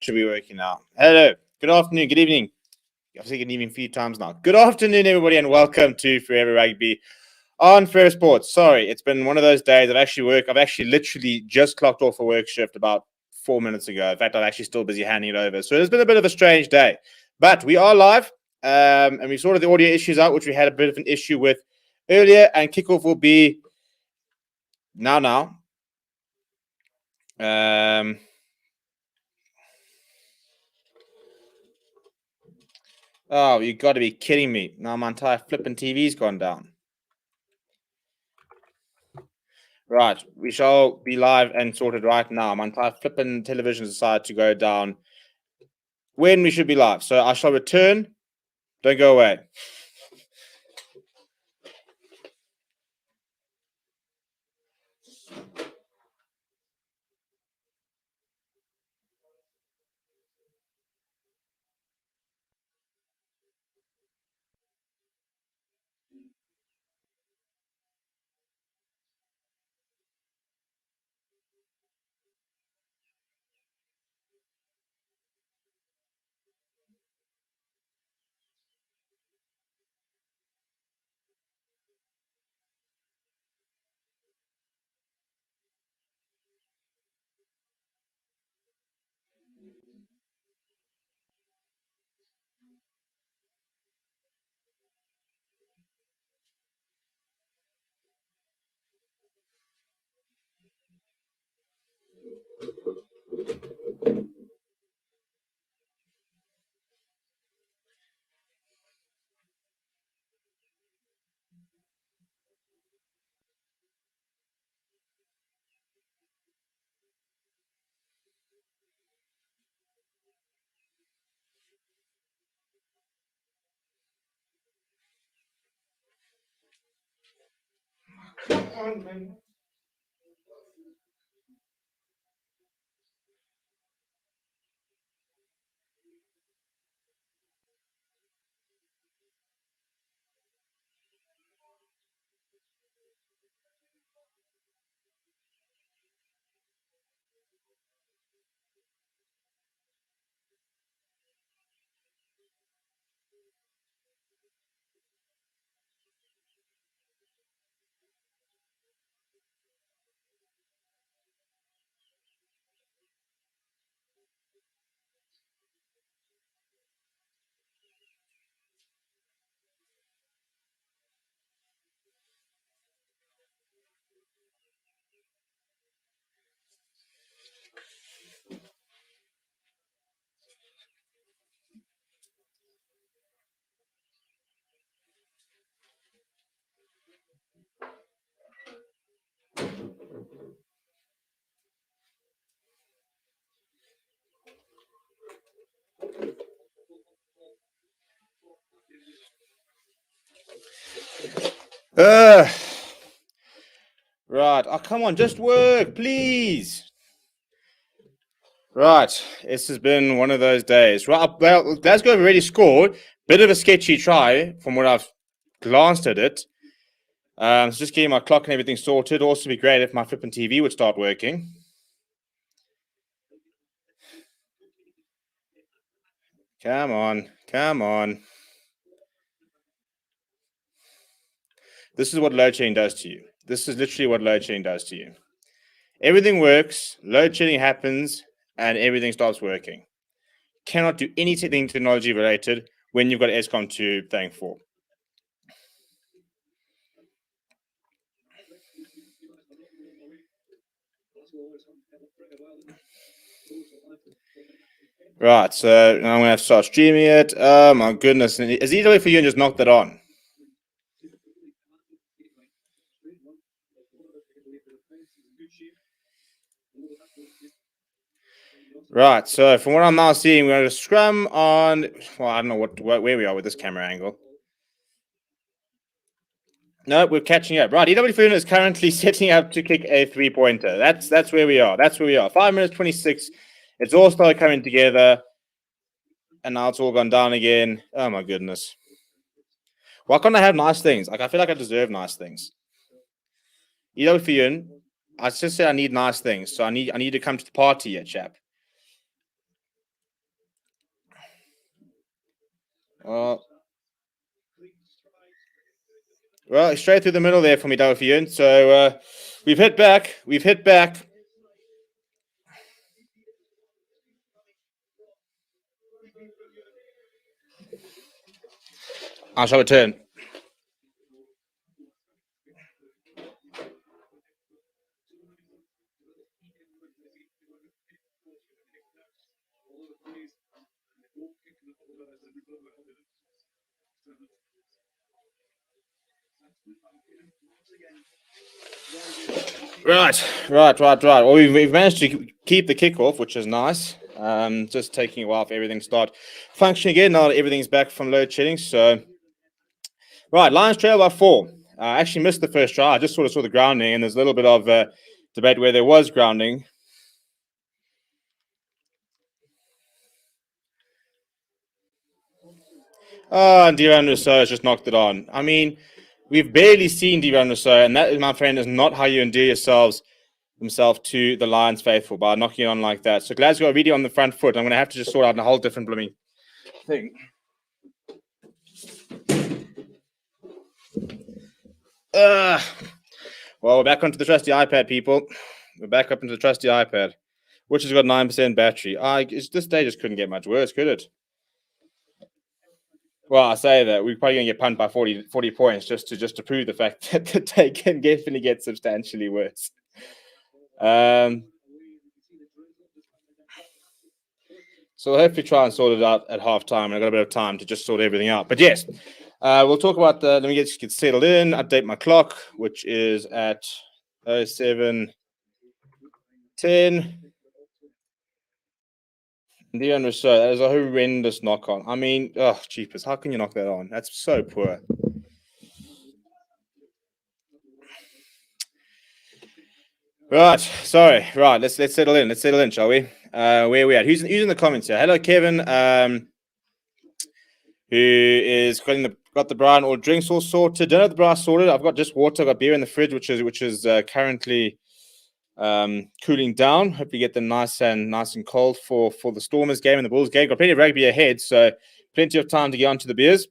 Should be working now. Hello. Good afternoon. Good evening. I've said good evening a few times now. Good afternoon, everybody, and welcome to Forever Rugby on Fair Sports. Sorry, it's been one of those days. I've actually literally just clocked off a work shift about 4 minutes ago. In fact, I'm actually still busy handing it over. So it's been a bit of a strange day. But we are live, and we sorted the audio issues out, which we had a bit of an issue with earlier, and kickoff will be now. Oh, you got to be kidding me. Now my entire flipping TV's gone down. Right, we shall be live and sorted right now. My entire flipping television decided to go down when we should be live. So I shall return. Don't go away. Come on, man. Right. Oh, come on, just work, please. Right. This has been one of those days. Right. Well, Glasgow have already scored. Bit of a sketchy try from what I've glanced at it. So just getting my clock and everything sorted. Also, be great if my flipping TV would start working. Come on. This is what load shedding does to you. This is literally what load shedding does to you. Everything works, load shedding happens, and everything stops working. Cannot do anything technology related when you've got ESCOM to thank for. Right, so now I'm going to have to start streaming it. Oh my goodness. It's easy way for you and just knock that on. Right, so from what I'm now seeing, we're going to scrum on, well, I don't know where we are with this camera angle. No, we're catching up. Right, EW Funa is currently setting up to kick a three-pointer. That's where we are. 5 minutes 26. It's all started coming together. And now it's all gone down again. Oh my goodness. Why can't I have nice things? Like I feel like I deserve nice things. EW Funa, I just said I need nice things. So I need to come to the party yet, chap. Well, straight through the middle there for me, Delphian. So we've hit back. We've hit back. I shall return. Right. Well, we've managed to keep the kickoff, which is nice. Just taking a while for everything to start functioning again. Now that everything's back from load shedding. So, right, Lions trail by 4. I actually missed the first try. I just sort of saw the grounding, and there's a little bit of debate where there was grounding. And Divan Rousseau has just knocked it on. I mean, we've barely seen Divan Rousseau, and that, my friend, is not how you endear himself to the Lions faithful, by knocking it on like that. So Glasgow really on the front foot. I'm going to have to just sort out a whole different blooming thing. Well, we're back onto the trusty iPad, people. We're back up into the trusty iPad, which has got 9% battery. This day just couldn't get much worse, could it? Well, I say that we're probably going to get pumped by 40 points just to prove the fact that the day can definitely get substantially worse. So we'll hopefully try and sort it out at halftime. I've got a bit of time to just sort everything out. But yes, we'll talk about let me get settled in, update my clock, which is at 07:10. Dion Rousseau, that is a horrendous knock on. I mean, oh, jeepers, how can you knock that on? That's so poor. Right, sorry. Right, let's settle in. Let's settle in, shall we? Where are we at? Who's in the comments here? Hello, Kevin. Who is got the Brian or drinks all sorted? Don't have the Brian sorted. I've got just water. I've got beer in the fridge, which is currently cooling down. Hope you get them nice and cold for the Stormers game and the Bulls game. Got plenty of rugby ahead, so plenty of time to get onto the beers.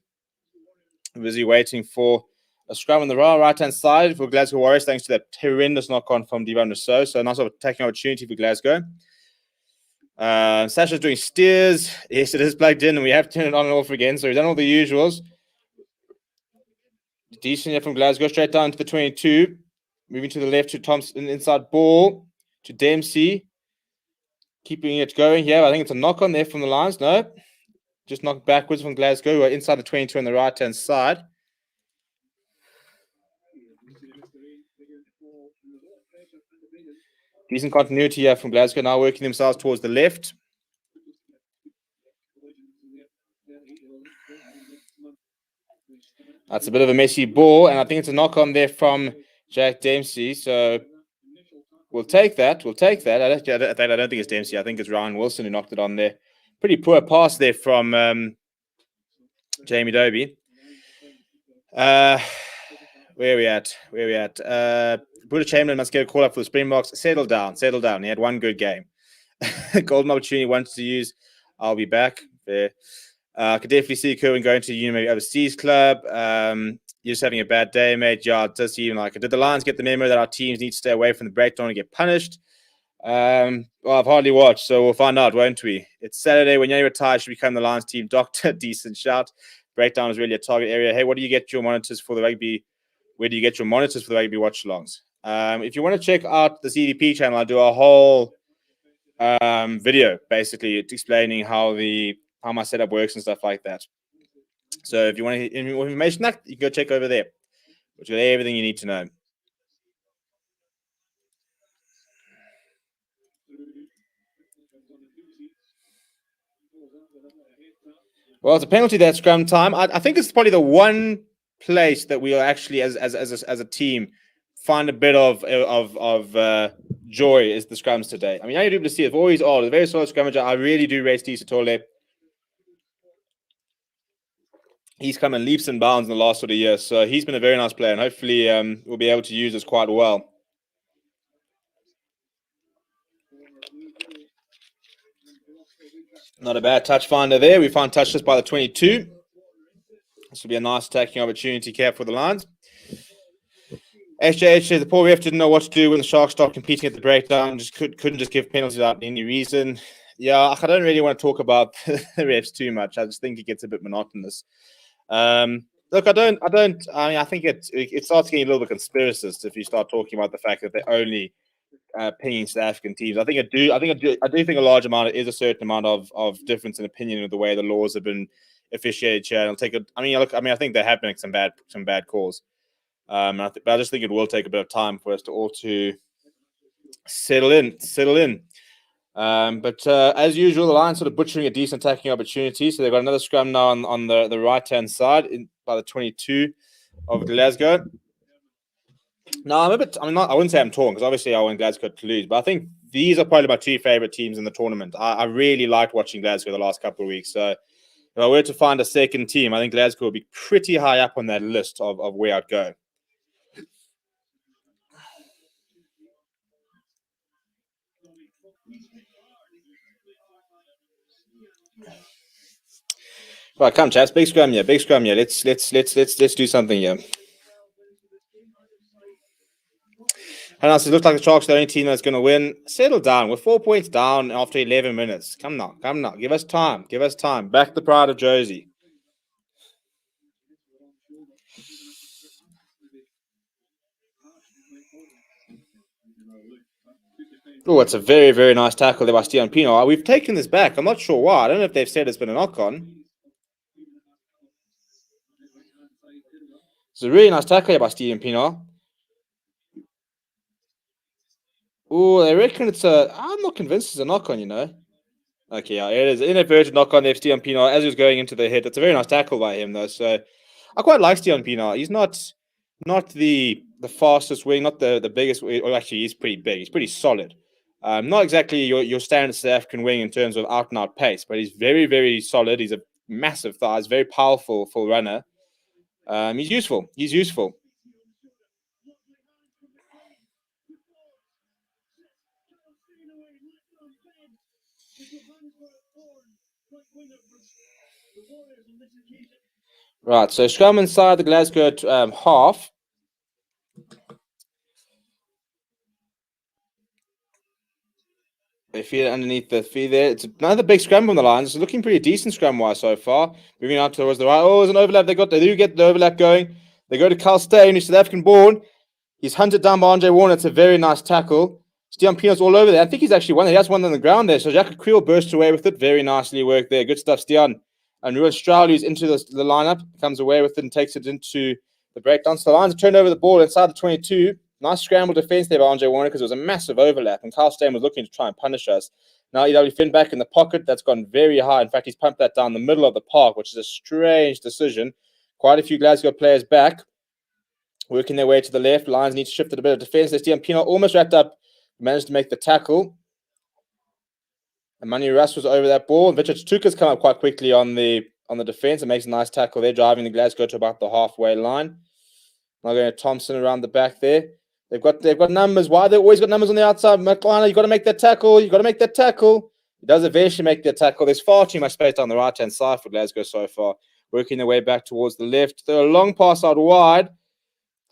I'm busy waiting for a scrum on the right-hand side for Glasgow Warriors, thanks to that horrendous knock-on from Divan Rousseau. So nice attacking opportunity for Glasgow. Sasha's doing steers. Yes, it is plugged in, and we have to turn it on and off again. So we've done all the usuals. Decent here from Glasgow, straight down to the 22. Moving to the left to Thompson, inside ball to Dempsey. Keeping it going here. I think it's a knock-on there from the Lions. No, just knocked backwards from Glasgow, who are inside the 22 on the right-hand side. Decent continuity here from Glasgow, now working themselves towards the left. That's a bit of a messy ball, and I think it's a knock-on there from Jack Dempsey. So we'll take that. I don't think it's Dempsey. I think it's Ryan Wilson who knocked it on there. Pretty poor pass there from Jamie Dobie. Where are we at? Buddha Chamberlain must get a call up for the Springboks. Settle down. He had one good game. Golden opportunity wants to use. I'll be back. There. I could definitely see Kerwin going to maybe overseas club. You're just having a bad day, mate. Yeah, it does seem like it. Did the Lions get the memo that our teams need to stay away from the breakdown and get punished? Well, I've hardly watched, so we'll find out, won't we? It's Saturday. When you retire, should become the Lions team doctor. Decent shout. Breakdown is really a target area. Hey, what do you get your monitors for the rugby? Where do you get your monitors for the rugby watchalongs? If you want to check out the CDP channel, I do a whole video basically explaining how my setup works and stuff like that. So if you want any more information, that you can go check over there, which got everything you need to know. Well, it's a penalty there at scrum time. I think it's probably the one place that we are actually, as a team, find a bit of joy is the scrums today. I mean, you're able to see it. Always are. The very solid scrummager. I really do rate Steve Satole. He's come in leaps and bounds in the last sort of year. So he's been a very nice player, and hopefully we'll be able to use this quite well. Not a bad touch finder there. We find touch just by the 22. This will be a nice attacking opportunity here for the Lions. HJH said the poor ref didn't know what to do when the Sharks stopped competing at the breakdown. Just couldn't just give penalties without any reason. Yeah, I don't really want to talk about the refs too much. I just think it gets a bit monotonous. Look, I think it starts getting a little bit conspiracist if you start talking about the fact that they're only pinging South African teams. I do think a large amount is a certain amount of difference in opinion of the way the laws have been officiated here. And it'll take I think there have been some bad calls. But I just think it will take a bit of time for us to all to settle in. But as usual, the Lions sort of butchering a decent attacking opportunity. So they've got another scrum now on the right-hand side by the 22 of Glasgow. No, I wouldn't say I'm torn because obviously I want Glasgow to lose, but I think these are probably my two favorite teams in the tournament. I really liked watching Glasgow the last couple of weeks. So if I were to find a second team, I think Glasgow would be pretty high up on that list of where I'd go. Right, come, chaps. Big scrum here. Let's do something here. And it looks like the Sharks are the only team that's going to win. Settle down. We're 4 points down after 11 minutes. Come now. Give us time. Back the pride of Josie. Oh, it's a very, very nice tackle there by Stian Pino. We've taken this back. I'm not sure why. I don't know if they've said it's been a knock-on. It's a really nice tackle here by Stian Pino. Oh, they reckon it's a... I'm not convinced it's a knock-on, you know. Okay, yeah, it is an inadvertent knock-on there, Stian Pino, as he was going into the hit. It's a very nice tackle by him, though. So I quite like Stian Pino. He's not the fastest wing, not the biggest. Well, actually, he's pretty big. He's pretty solid. Not exactly your standard South African wing in terms of out and out pace, but he's very, very solid. He's a massive thighs, very powerful full runner. He's useful. Right, so scrum inside the Glasgow half. They feel it underneath the feet there. It's another big scrum from the Lions. It's looking pretty decent scrum-wise so far. Moving out towards the right. Oh, there's an overlap. They do get the overlap going. They go to Carl Steyn, who's South African born. He's hunted down by Andre Warner. It's a very nice tackle. Stian Pino's all over there. I think he's actually won. He has one on the ground there. So Jack Creel bursts away with it. Very nicely worked there. Good stuff, Stian. And Ruan Stroud, who's into the lineup, comes away with it and takes it into the breakdown. So the Lions turned over the ball inside the 22. Nice scramble defense there by Andre Warner because it was a massive overlap. And Carl Steyn was looking to try and punish us. Now EW Finn back in the pocket. That's gone very high. In fact, he's pumped that down the middle of the park, which is a strange decision. Quite a few Glasgow players back, working their way to the left. Lions need to shift it a bit of defense. Stian Pino almost wrapped up, managed to make the tackle. And Manu Russ was over that ball. Victor Tuka's come up quite quickly on the defense and makes a nice tackle there, driving the Glasgow to about the halfway line. Now going to Thompson around the back there. They've got numbers. Why they always got numbers on the outside? McLaren, you got to make that tackle. He does eventually make the tackle. There's far too much space on the right-hand side for Glasgow so far. Working their way back towards the left. They're a long pass out wide.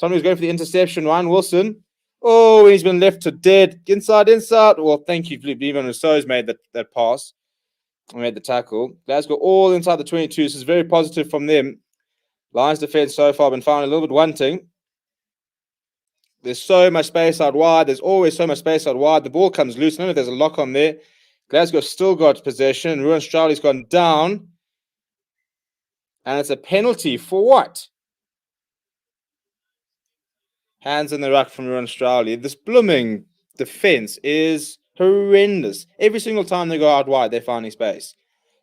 Somebody's going for the interception. Ryan Wilson. Oh, he's been left to dead. Inside. Well, thank you, Levan Rousseau's made that pass. Made the tackle. Glasgow all inside the 22. This is very positive from them. Lions defense so far been found a little bit wanting. There's so much space out wide. There's always so much space out wide. The ball comes loose. None of there's a lock on there. Glasgow still got possession. Ruan Stroud's gone down. And it's a penalty for what? Hands in the ruck from Ruan Stroud. This blooming defense is horrendous. Every single time they go out wide, they're finding space.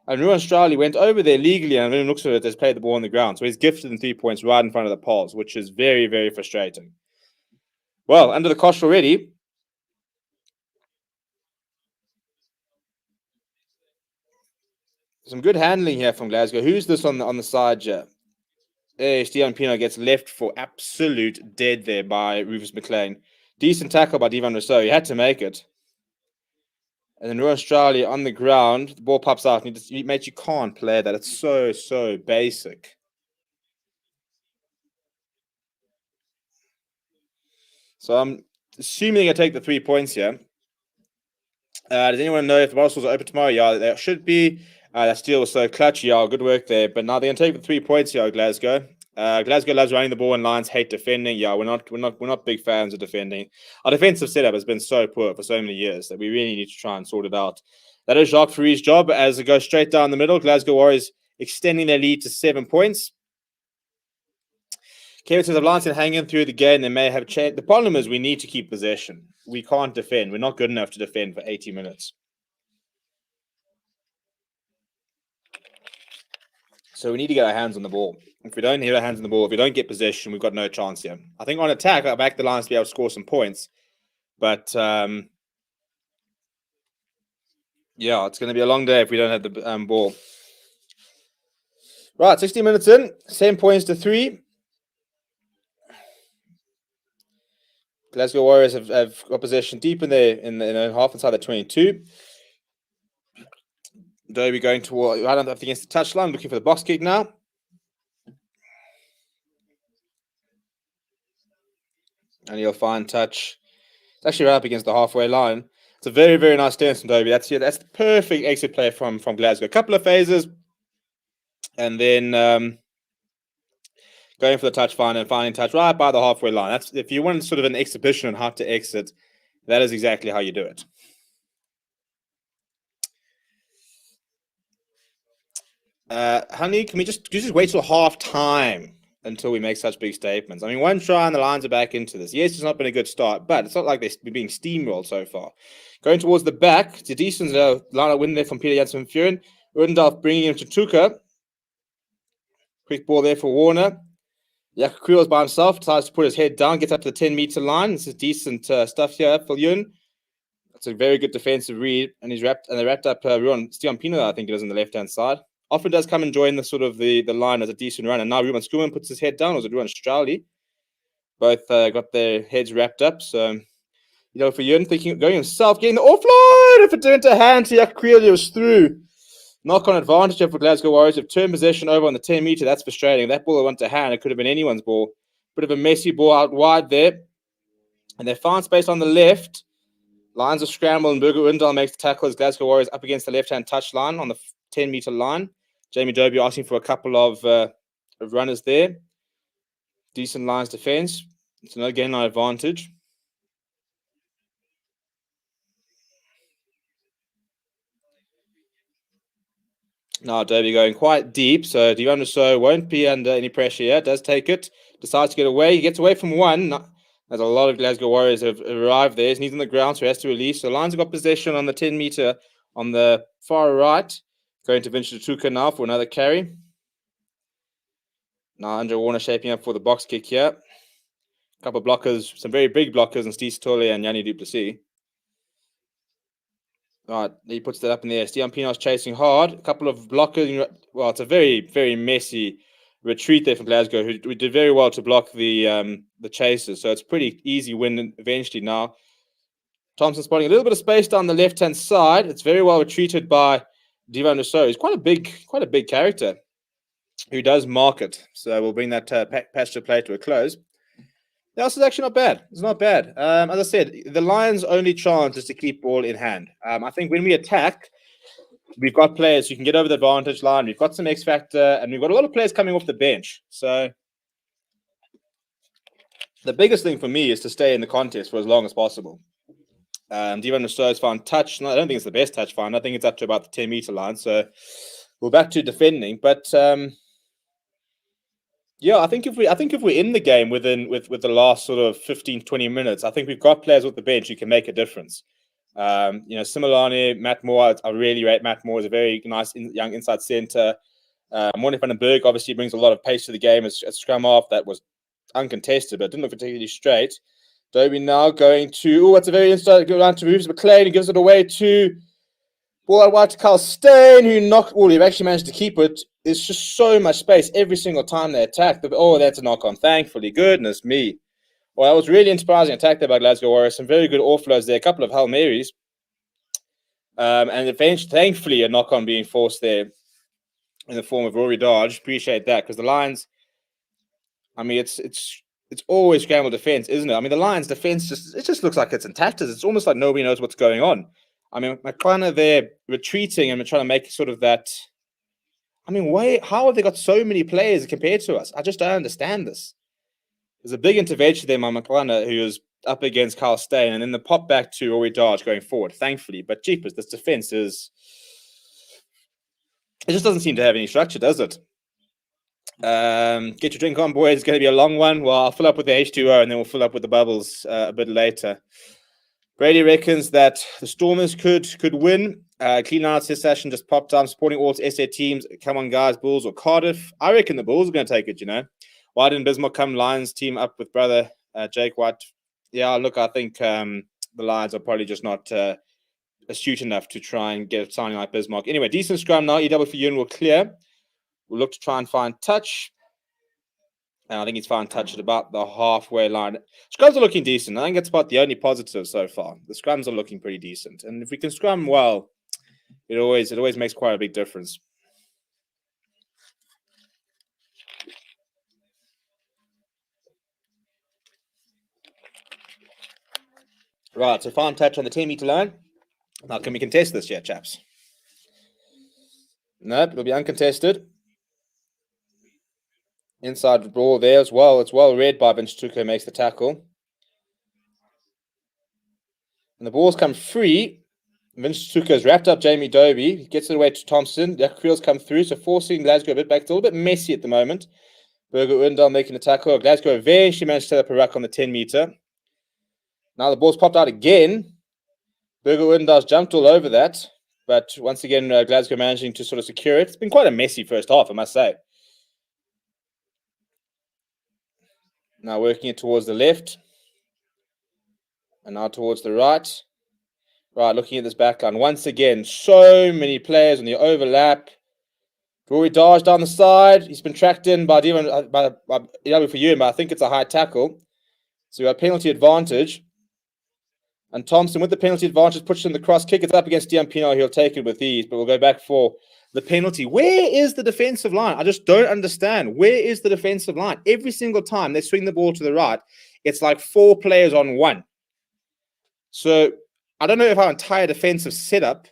And Ruan Stroud went over there legally and then looks at it, has played the ball on the ground. So he's gifted them 3 points right in front of the poles, which is very, very frustrating. Well, under the cosh already. Some good handling here from Glasgow. Who's this on the side here? Hey, Stian Pino gets left for absolute dead there by Rufus McLean. Decent tackle by Devan Rousseau. He had to make it. And then Ruan Stroud on the ground. The ball pops out. And mate, you can't play that. It's so basic. So I'm assuming I take the 3 points here. Does anyone know if the Wattles are open tomorrow? Yeah, they should be. That steal was so clutch. Yeah, good work there. But now they're gonna take the 3 points here, Glasgow. Glasgow loves running the ball, and Lions hate defending. Yeah, we're not big fans of defending. Our defensive setup has been so poor for so many years that we really need to try and sort it out. That is Jacques Ferry's job as it goes straight down the middle. Glasgow Warriors extending their lead to 7 points. Kevin says, if Lions can hang in through the game, they may have changed. The problem is we need to keep possession. We can't defend. We're not good enough to defend for 80 minutes. So we need to get our hands on the ball. If we don't get our hands on the ball, if we don't get possession, we've got no chance here. I think on attack, I'll back the Lions to be able to score some points. But, yeah, it's going to be a long day if we don't have the ball. Right, 60 minutes in, 7 points to 3. Glasgow Warriors have got possession deep in the half inside the 22. Dobie going toward right up against the touchline, looking for the box kick now. And he'll find touch. It's actually right up against the halfway line. It's a very, very nice stance from Dobie. That's the perfect exit play from Glasgow. A couple of phases, and then going for the touch find and finding touch right by the halfway line. That's if you want sort of an exhibition on how to exit, that is exactly how you do it. Honey, can you just wait till half time until we make such big statements? I mean, one try and the Lions are back into this. Yes, it's not been a good start, but it's not like they're being steamrolled so far. Going towards the back, it's a decent line of win there from Peter Janssen Furen. Urdendorf bringing him to Tuka. Quick ball there for Warner. Jakob Kriel's by himself, decides to put his head down, gets up to the 10-meter line. This is decent stuff here for Yun. That's a very good defensive read, and they wrapped up Stian Pino, I think it is, on the left-hand side. Often does come and join the sort of the line as a decent run, and now Ruben Skuman puts his head down, or was it Ruben Strali? Both got their heads wrapped up, so for Yun thinking going himself, getting the offload. If it turned to hand, Jakob Kriel was through. Knock-on advantage for Glasgow Warriors. Have turned possession over on the 10-meter. That's frustrating. If that ball went to hand, it could have been anyone's ball. Bit of a messy ball out wide there. And they found space on the left. Lions are scrambled, and Burger Undal makes the tackle as Glasgow Warriors up against the left-hand touch line on the 10-meter line. Jamie Dobie asking for a couple of runners there. Decent Lions defense. It's another game line advantage. Now Dobie going quite deep, so Divan Rousseau won't be under any pressure here. Does take it, decides to get away. He gets away from one. There's a lot of Glasgow Warriors have arrived there. He's on the ground, so he has to release. So Lions have got possession on the 10-meter on the far right. Going to Vincent Tuka now for another carry. Now Andre Warner shaping up for the box kick here. A couple of blockers, some very big blockers, and Steve Stolle and Yanni Duplessis. Right, he puts that up in the air. Stian Pino's chasing hard. A couple of blockers. Well, it's a very, very messy retreat there from Glasgow, who did very well to block the chasers. So it's a pretty easy win eventually now. Thompson spotting a little bit of space down the left-hand side. It's very well retreated by Divan Rousseau. He's quite a big character who does mark it. So we'll bring that pasture play to a close. This is actually not bad. It's not bad. As I said, the Lions' only chance is to keep ball in hand. I think when we attack, we've got players who can get over the advantage line. We've got some X factor, and we've got a lot of players coming off the bench. So the biggest thing for me is to stay in the contest for as long as possible. Divan Rousseau has found touch. No, I don't think it's the best touch find. I think it's up to about the 10-meter line. So we're back to defending, but. Yeah, I think if we're in the game with the last sort of 15, 20 minutes, I think we've got players with the bench who can make a difference. Similani, Matt Moore, I really rate Matt Moore as a very nice young inside centre. Morne van den Berg obviously brings a lot of pace to the game as scrum half. That was uncontested, but didn't look particularly straight. Dobie now going to, it's a very inside go down to Rufus McLean, who gives it away to ball out wide to Carl Steyn, who he actually managed to keep it. It's just so much space every single time they attack. That's a knock-on. Thankfully, goodness me. Well, that was really a surprising attack there by Glasgow Warriors. Some very good offloads there. A couple of Hail Marys. And eventually, thankfully, a knock-on being forced there in the form of Rory Dodge. Appreciate that because the Lions, I mean, it's it's always scramble defense, isn't it? I mean, the Lions' defense just looks like it's intact. It's almost like nobody knows what's going on. I mean, McLaren, they're retreating and we're trying to make sort of that. I mean, how have they got so many players compared to us? I just don't understand this. There's a big intervention there by McLaren, who was up against Carl Steyn, and then the pop back to Rory Darge going forward, thankfully. But jeepers, this defense it just doesn't seem to have any structure, does it? Get your drink on, boys. It's going to be a long one. Well, I'll fill up with the H2O and then we'll fill up with the bubbles a bit later. Brady reckons that the Stormers could win. Clean out this session just popped up. Supporting all SA teams. Come on, guys. Bulls or Cardiff. I reckon the Bulls are going to take it, you know. Why didn't Bismarck come Lions team up with brother Jake White? Yeah, look, I think the Lions are probably just not astute enough to try and get a signing like Bismarck. Anyway, decent scrum now. EW for Ewan will clear. We'll look to try and find touch. And I think he's found touch at about the halfway line. Scrums are looking decent. I think it's about the only positive so far. The scrums are looking pretty decent. And if we can scrum well, it always makes quite a big difference. Right, so fine touch on the 10-meter line. Now, can we contest this yet, chaps? Nope, it'll be uncontested. Inside the ball there as well. It's well read by Vince Tuka, makes the tackle. And the ball's come free. Vince Tuka has wrapped up Jamie Dobie. He gets it away to Thompson. Jack Creel's come through, so forcing Glasgow a bit back. It's a little bit messy at the moment. Burger Windal making the tackle. Glasgow eventually managed to set up a ruck on the 10-meter. Now the ball's popped out again. Burger Windal's jumped all over that. But once again, Glasgow managing to sort of secure it. It's been quite a messy first half, I must say. Now working it towards the left. And now towards the right. Right, looking at this back line. Once again, so many players on the overlap. Rory Darge down the side. He's been tracked in by EW for you, but I think it's a high tackle. So we got penalty advantage. And Thompson, with the penalty advantage, pushes in the cross kick. It's up against Diampino. He'll take it with ease, but we'll go back for the penalty. Where is the defensive line? I just don't understand. Where is the defensive line? Every single time they swing the ball to the right, it's like 4 players on 1. So I don't know if our entire defensive setup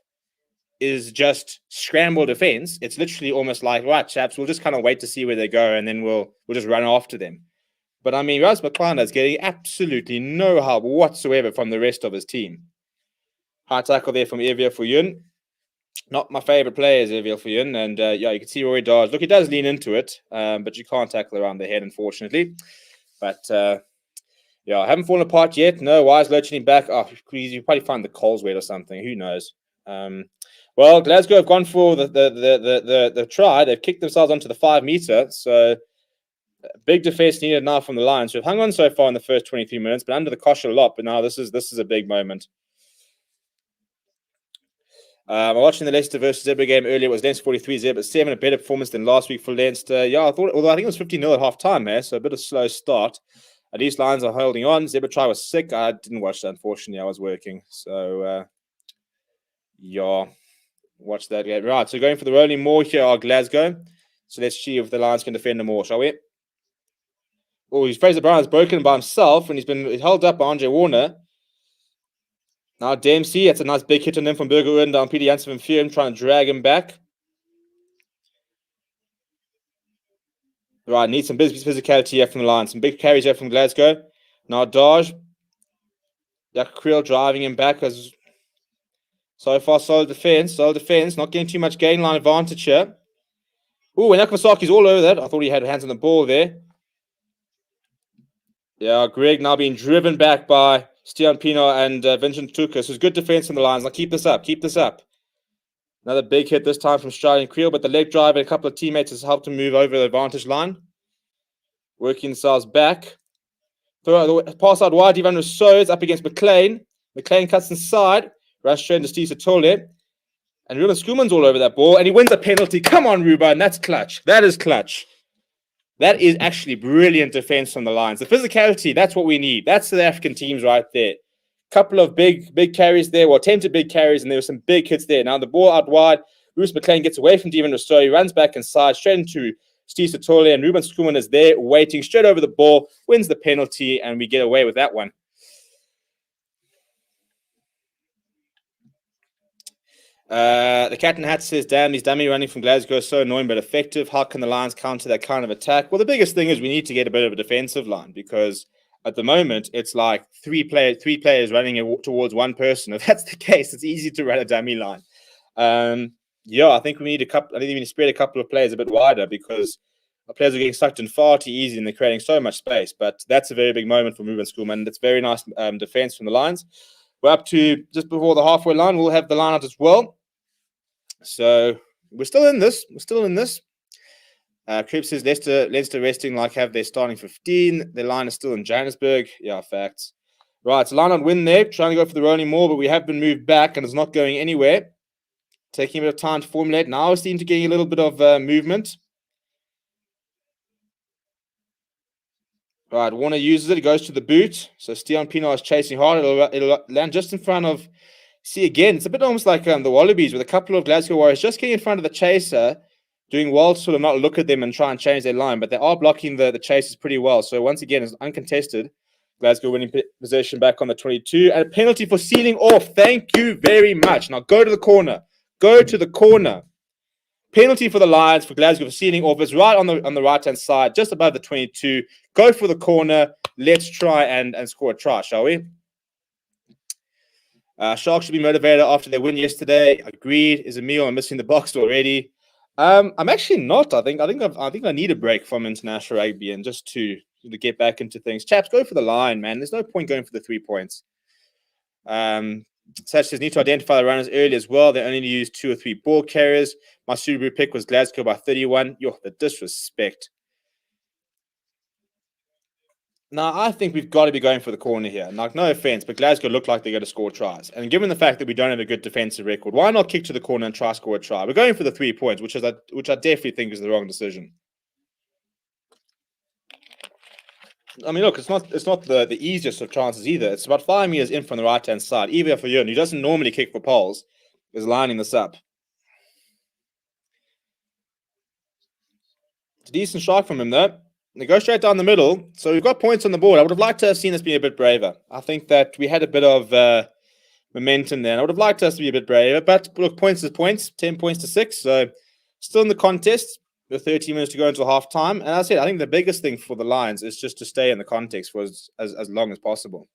is just scramble defense. It's literally almost like, right, chaps, we'll just kind of wait to see where they go, and then we'll just run after them. But I mean, Ras McLaren is getting absolutely no help whatsoever from the rest of his team. High tackle there from Evia Fuyun. Not my favorite player is Evia Fuyun. And yeah, you can see Rory Darge. Look, he does lean into it, but you can't tackle around the head, unfortunately. But yeah, I haven't fallen apart yet. No, why is Lurching back? Oh, you probably find the coals wet or something. Who knows? Well, Glasgow have gone for the try. They've kicked themselves onto the 5-meter. So big defense needed now from the Lions. We've hung on so far in the first 23 minutes, but under the cosh a lot. But now this is a big moment. I'm watching the Leicester versus Zebra game earlier. It was Leinster 43, Zebra 7. A better performance than last week for Leinster. Yeah, I think it was 15-0 at half time, so a bit of slow start. At least Lions are holding on. Zebra try was sick. I didn't watch that, unfortunately. I was working. So, yeah, watch that game. Right, so going for the rolling more here are Glasgow. So let's see if the Lions can defend them more, shall we? Oh, Fraser Brown is broken by himself, and he's been held up by Andre Warner. Now Dempsey, that's a nice big hit on him from Burger Windal down Peter Janssen from Fume, trying to drag him back. Right, need some physicality here from the Lions. Some big carries here from Glasgow. Now Darge. Jack Creel driving him back. As so far, solid defense. Not getting too much gain line advantage here. Ooh, and Akasaki's all over that. I thought he had hands on the ball there. Yeah, Greg now being driven back by Stian Pino and Vincent Tuka. So it's good defense from the Lions. Now keep this up. Another big hit this time from Stride and Creel, but the leg drive and a couple of teammates has helped him move over the advantage line. Working themselves back. Pass out wide. Ivan Rousseau is up against McLean. McLean cuts inside. Rush straight into Steve Satole. And Ruben Schoeman's all over that ball. And he wins a penalty. Come on, Ruben. That's clutch. That is clutch. That is actually brilliant defense from the Lions. The physicality, that's what we need. That's the African teams right there. Couple of big carries there. Well, attempted big carries, and there were some big hits there. Now the ball out wide. Bruce McLean gets away from Devon Rousseau. He runs back inside, straight into Steve Satole, and Ruben Skuman is there waiting straight over the ball, wins the penalty, and we get away with that one. The Cat in the Hat says, damn, these dummy running from Glasgow is so annoying but effective. How can the Lions counter that kind of attack? Well, the biggest thing is we need to get a bit of a defensive line, because at the moment it's like three players running towards one person. If that's the case, it's easy to run a dummy line. I think we need I think we need to spread a couple of players a bit wider, because our players are getting sucked in far too easy and they're creating so much space. But that's a very big moment for Ruben Skuman. That's very nice defense from the Lions. We're up to just before the halfway line. We'll have the line out as well. So we're still in this. Crib says Leicester resting like have their starting 15. Their line is still in Johannesburg. Yeah, facts. Right, so line on win there. Trying to go for the rolling more, but we have been moved back and it's not going anywhere. Taking a bit of time to formulate. Now we seem to getting a little bit of movement. Right, Warner uses it. It goes to the boot. So Steon Pienaar is chasing hard. It'll land just in front of... See, again, it's a bit almost like the Wallabies, with a couple of Glasgow Warriors just getting in front of the chaser, doing well to sort of not look at them and try and change their line, but they are blocking the chasers pretty well. So once again, it's uncontested. Glasgow winning possession back on the 22. And a penalty for sealing off. Thank you very much. Now go to the corner. Go to the corner. Penalty for the Lions for Glasgow for sealing off. It's right on the right-hand side, just above the 22. Go for the corner. Let's try and score a try, shall we? Sharks should be motivated after their win yesterday. Agreed. Is Emil? I'm missing the box already. I'm actually not. I think I need a break from international rugby and just to get back into things. Chaps, go for the line, man. There's no point going for the 3 points. Satch says need to identify the runners early as well. They only use 2 or 3 ball carriers. My Subaru pick was Glasgow by 31. Yo, the disrespect. Now, I think we've got to be going for the corner here. Like, no offense, but Glasgow look like they're going to score tries. And given the fact that we don't have a good defensive record, why not kick to the corner and try score a try? We're going for the 3 points, which I definitely think is the wrong decision. I mean, look, it's not the easiest of chances either. It's about 5 meters in from the right-hand side. Even for Jurgen, who doesn't normally kick for poles, is lining this up. It's a decent shot from him, though. They go straight down the middle. So we've got points on the board. I would have liked to have seen us be a bit braver. I think that we had a bit of momentum there. I would have liked us to be a bit braver. But look, points is points. 10 points to 6. So still in the contest. With 30 minutes to go until half time. And as I said, I think the biggest thing for the Lions is just to stay in the context for as long as possible.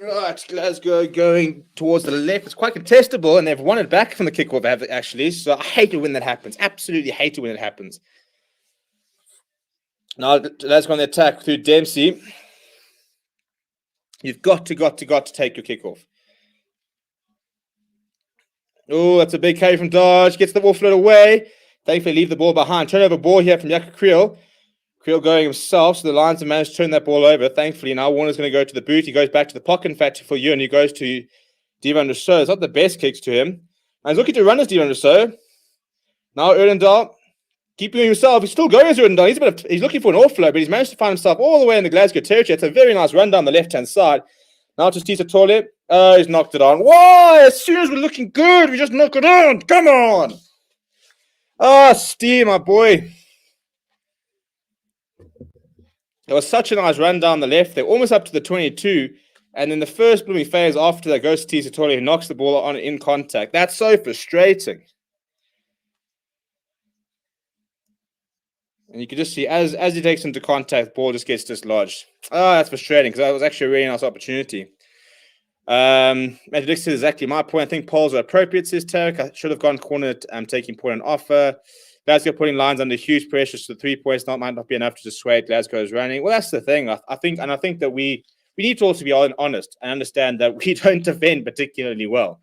Right, Glasgow going towards the left. It's quite contestable, and they've won it back from the kickoff, actually. So I hate it when that happens. Absolutely hate it when it happens. Now, Glasgow on the attack through Dempsey. You've got to take your kickoff. Oh, that's a big carry from Dodge. Gets the ball float away. Thankfully, leave the ball behind. Turnover ball here from Jakob Kriel. Kriel going himself, so the Lions have managed to turn that ball over. Thankfully, now Warner's going to go to the boot. He goes back to the pocket, in fact, for you, and he goes to Divan Rousseau. It's not the best kicks to him. And he's looking to run as Divan Rousseau. Now Erdendahl, keeping himself. He's still going as Erdendahl. He's looking for an offload, but he's managed to find himself all the way in the Glasgow territory. It's a very nice run down the left-hand side. Now to Steve Satole. Oh, he's knocked it on. Why? As soon as we're looking good, we just knock it on. Come on. Oh, Steve, my boy. It was such a nice run down the left. They're almost up to the 22. And in the first blooming phase after that goes to Steve Satole, who knocks the ball on in contact. That's so frustrating. And you can just see as he takes into contact, the ball just gets dislodged. Oh, that's frustrating because that was actually a really nice opportunity. Matthew Dix says exactly my point. I think polls are appropriate, says Tarek. I should have gone corner taking point on offer. Glasgow putting lines under huge pressure, so 3 points might not be enough to dissuade Glasgow's running. Well, that's the thing. I think that we need to also be honest and understand that we don't defend particularly well.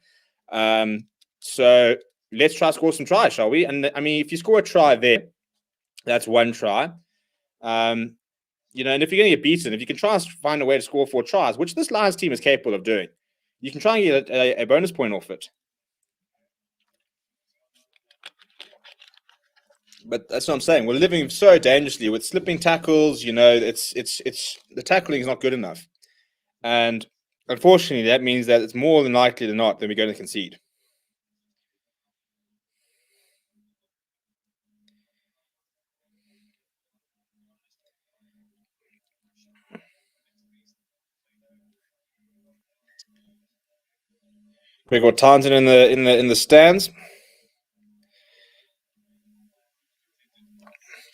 So let's try to score some tries, shall we? And I mean, if you score a try there, that's 1 try. And if you're going to get beaten, if you can try and find a way to score 4 tries, which this Lions team is capable of doing, you can try and get a bonus point off it. But that's what I'm saying. We're living so dangerously with slipping tackles. It's the tackling is not good enough. And Unfortunately, that means that it's more than likely than not that we're going to concede. We've got Townsend in the stands.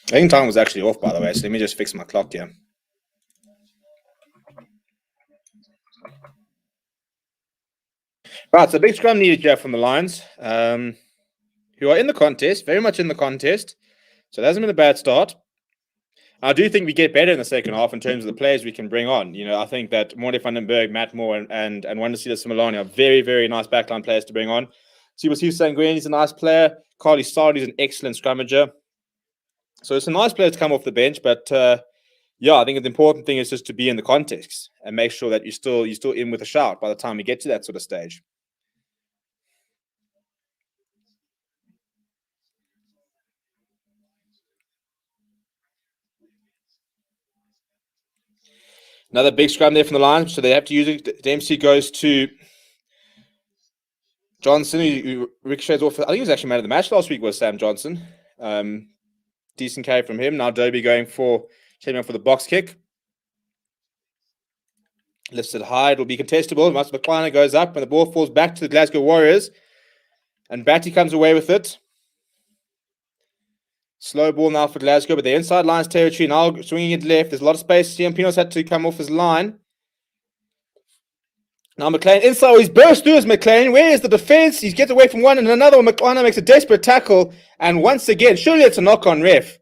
I think time was actually off, by the way, so let me just fix my clock here. Right, so big scrum needed here from the Lions, who are in the contest, very much in the contest. So it hasn't been a bad start. I do think we get better in the second half in terms of the players we can bring on. I think that Morley van den Berg, Matt Moore, and Wandisila Similani are very, very nice backline players to bring on. Sibusiso Sangweni is a nice player. Carly Sardi is an excellent scrummager. So it's a nice player to come off the bench, but I think the important thing is just to be in the context and make sure that you're still in with a shout by the time we get to that sort of stage. Another big scrum there from the Lions, so they have to use it. Dempsey goes to Johnson, who ricochets off. I think he was actually man of the match last week, was Sam Johnson. Decent carry from him. Now Dobie going for the box kick. Lifts it high. It'll be contestable. Master McCliner goes up, and the ball falls back to the Glasgow Warriors. And Batty comes away with it. Slow ball now for Glasgow, but they're inside Lions territory. Now swinging it left. There's a lot of space. Pinos had to come off his line. Now McLean inside. He's burst through as McLean. Where is the defense? He gets away from one and another. McLean makes a desperate tackle. And once again, surely it's a knock-on, ref.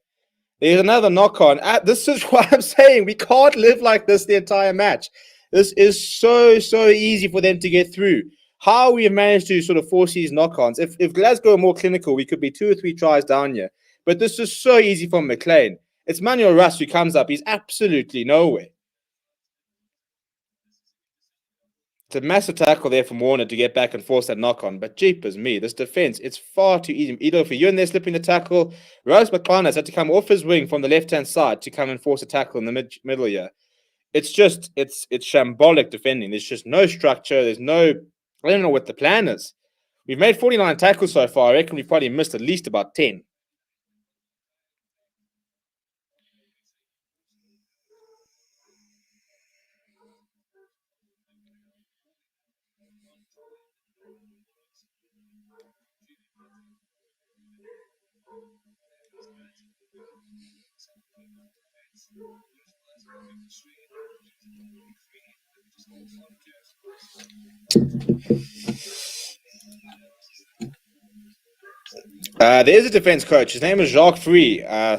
There's another knock-on. This is what I'm saying. We can't live like this the entire match. This is so easy for them to get through. How we have managed to sort of force these knock-ons. If Glasgow are more clinical, we could be 2 or 3 tries down here. But this is so easy for McLean. It's Manuel Russ who comes up. He's absolutely nowhere. It's a massive tackle there from Warner to get back and force that knock-on. But jeepers me, this defense, it's far too easy. Either for you and there slipping the tackle, Rose McCliner had to come off his wing from the left-hand side to come and force a tackle in the middle here. It's shambolic defending. There's just no structure. I don't know what the plan is. We've made 49 tackles so far. I reckon we've probably missed at least about 10. There's a defense coach. His name is Jacques Free. But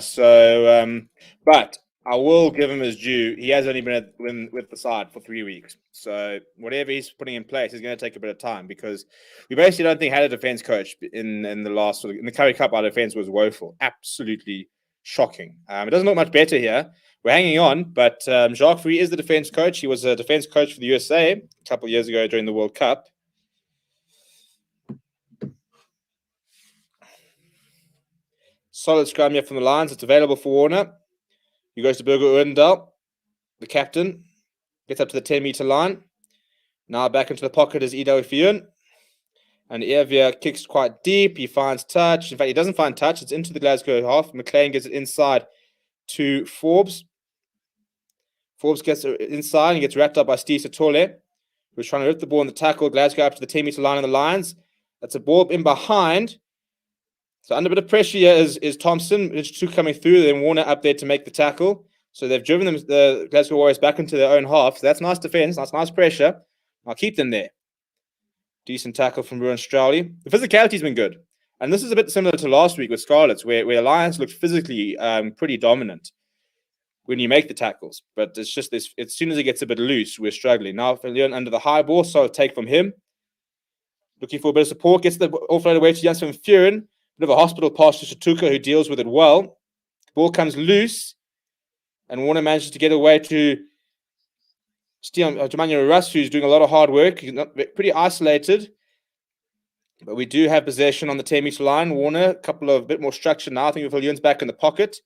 I will give him his due. He has only been with the side for 3 weeks. So whatever he's putting in place is going to take a bit of time because we basically don't think had a defense coach in the last in the Currie Cup. Our defense was woeful, absolutely shocking. It doesn't look much better here. We're hanging on, but Jacques Free is the defense coach. He was a defense coach for the USA a couple of years ago during the World Cup. Solid scrum here from the Lions. It's available for Warner. He goes to Burger Oendal, the captain. Gets up to the 10-meter line. Now back into the pocket is Ido Fionn. And Evia kicks quite deep. He finds touch. In fact, he doesn't find touch. It's into the Glasgow half. McLean gets it inside to Forbes. Forbes gets it inside and gets wrapped up by Steve Satole, who's trying to rip the ball in the tackle. Glasgow up to the 10-meter line on the Lions. That's a ball in behind. So under a bit of pressure here is Thompson. It's two coming through. Then Warner up there to make the tackle. So they've driven the Glasgow Warriors back into their own half. So that's nice defense. That's nice pressure. I'll keep them there. Decent tackle from Ruan Strowley. The physicality's been good. And this is a bit similar to last week with Scarlets, where Lions looked physically pretty dominant when you make the tackles. But it's just this, as soon as it gets a bit loose, we're struggling. Now, Leon under the high ball, so take from him. Looking for a bit of support. Gets the offload away to Janssen Furen. Bit of a hospital pass to Shatuka, who deals with it well. Ball comes loose. And Warner manages to get away to Jemania Russ, who's doing a lot of hard work. He's not pretty isolated. But we do have possession on the 10-meter line. Warner, a bit more structure now. I think Viljoen's back in the pocket.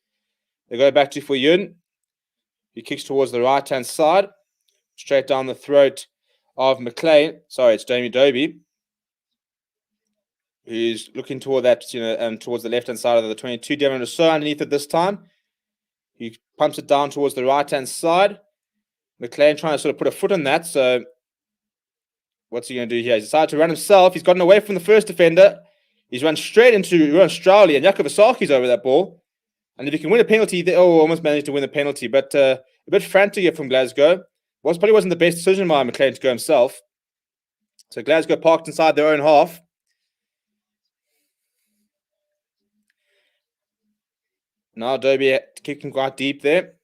They go back to Viljoen. He kicks towards the right-hand side. Straight down the throat of McLean. Sorry, it's Jamie Dobie, who's looking toward that, towards the left-hand side of the 22. Devon Rousseau underneath it this time. He pumps it down towards the right-hand side. McLean trying to sort of put a foot on that. So what's he going to do here? He's decided to run himself. He's gotten away from the first defender. He's run straight into Australia, and Jakob Asaki's over that ball. And if he can win a penalty, almost managed to win the penalty, but a bit frantic here from Glasgow. Probably wasn't the best decision by McLean to go himself. So Glasgow parked inside their own half. Now Dobie kicking quite deep there.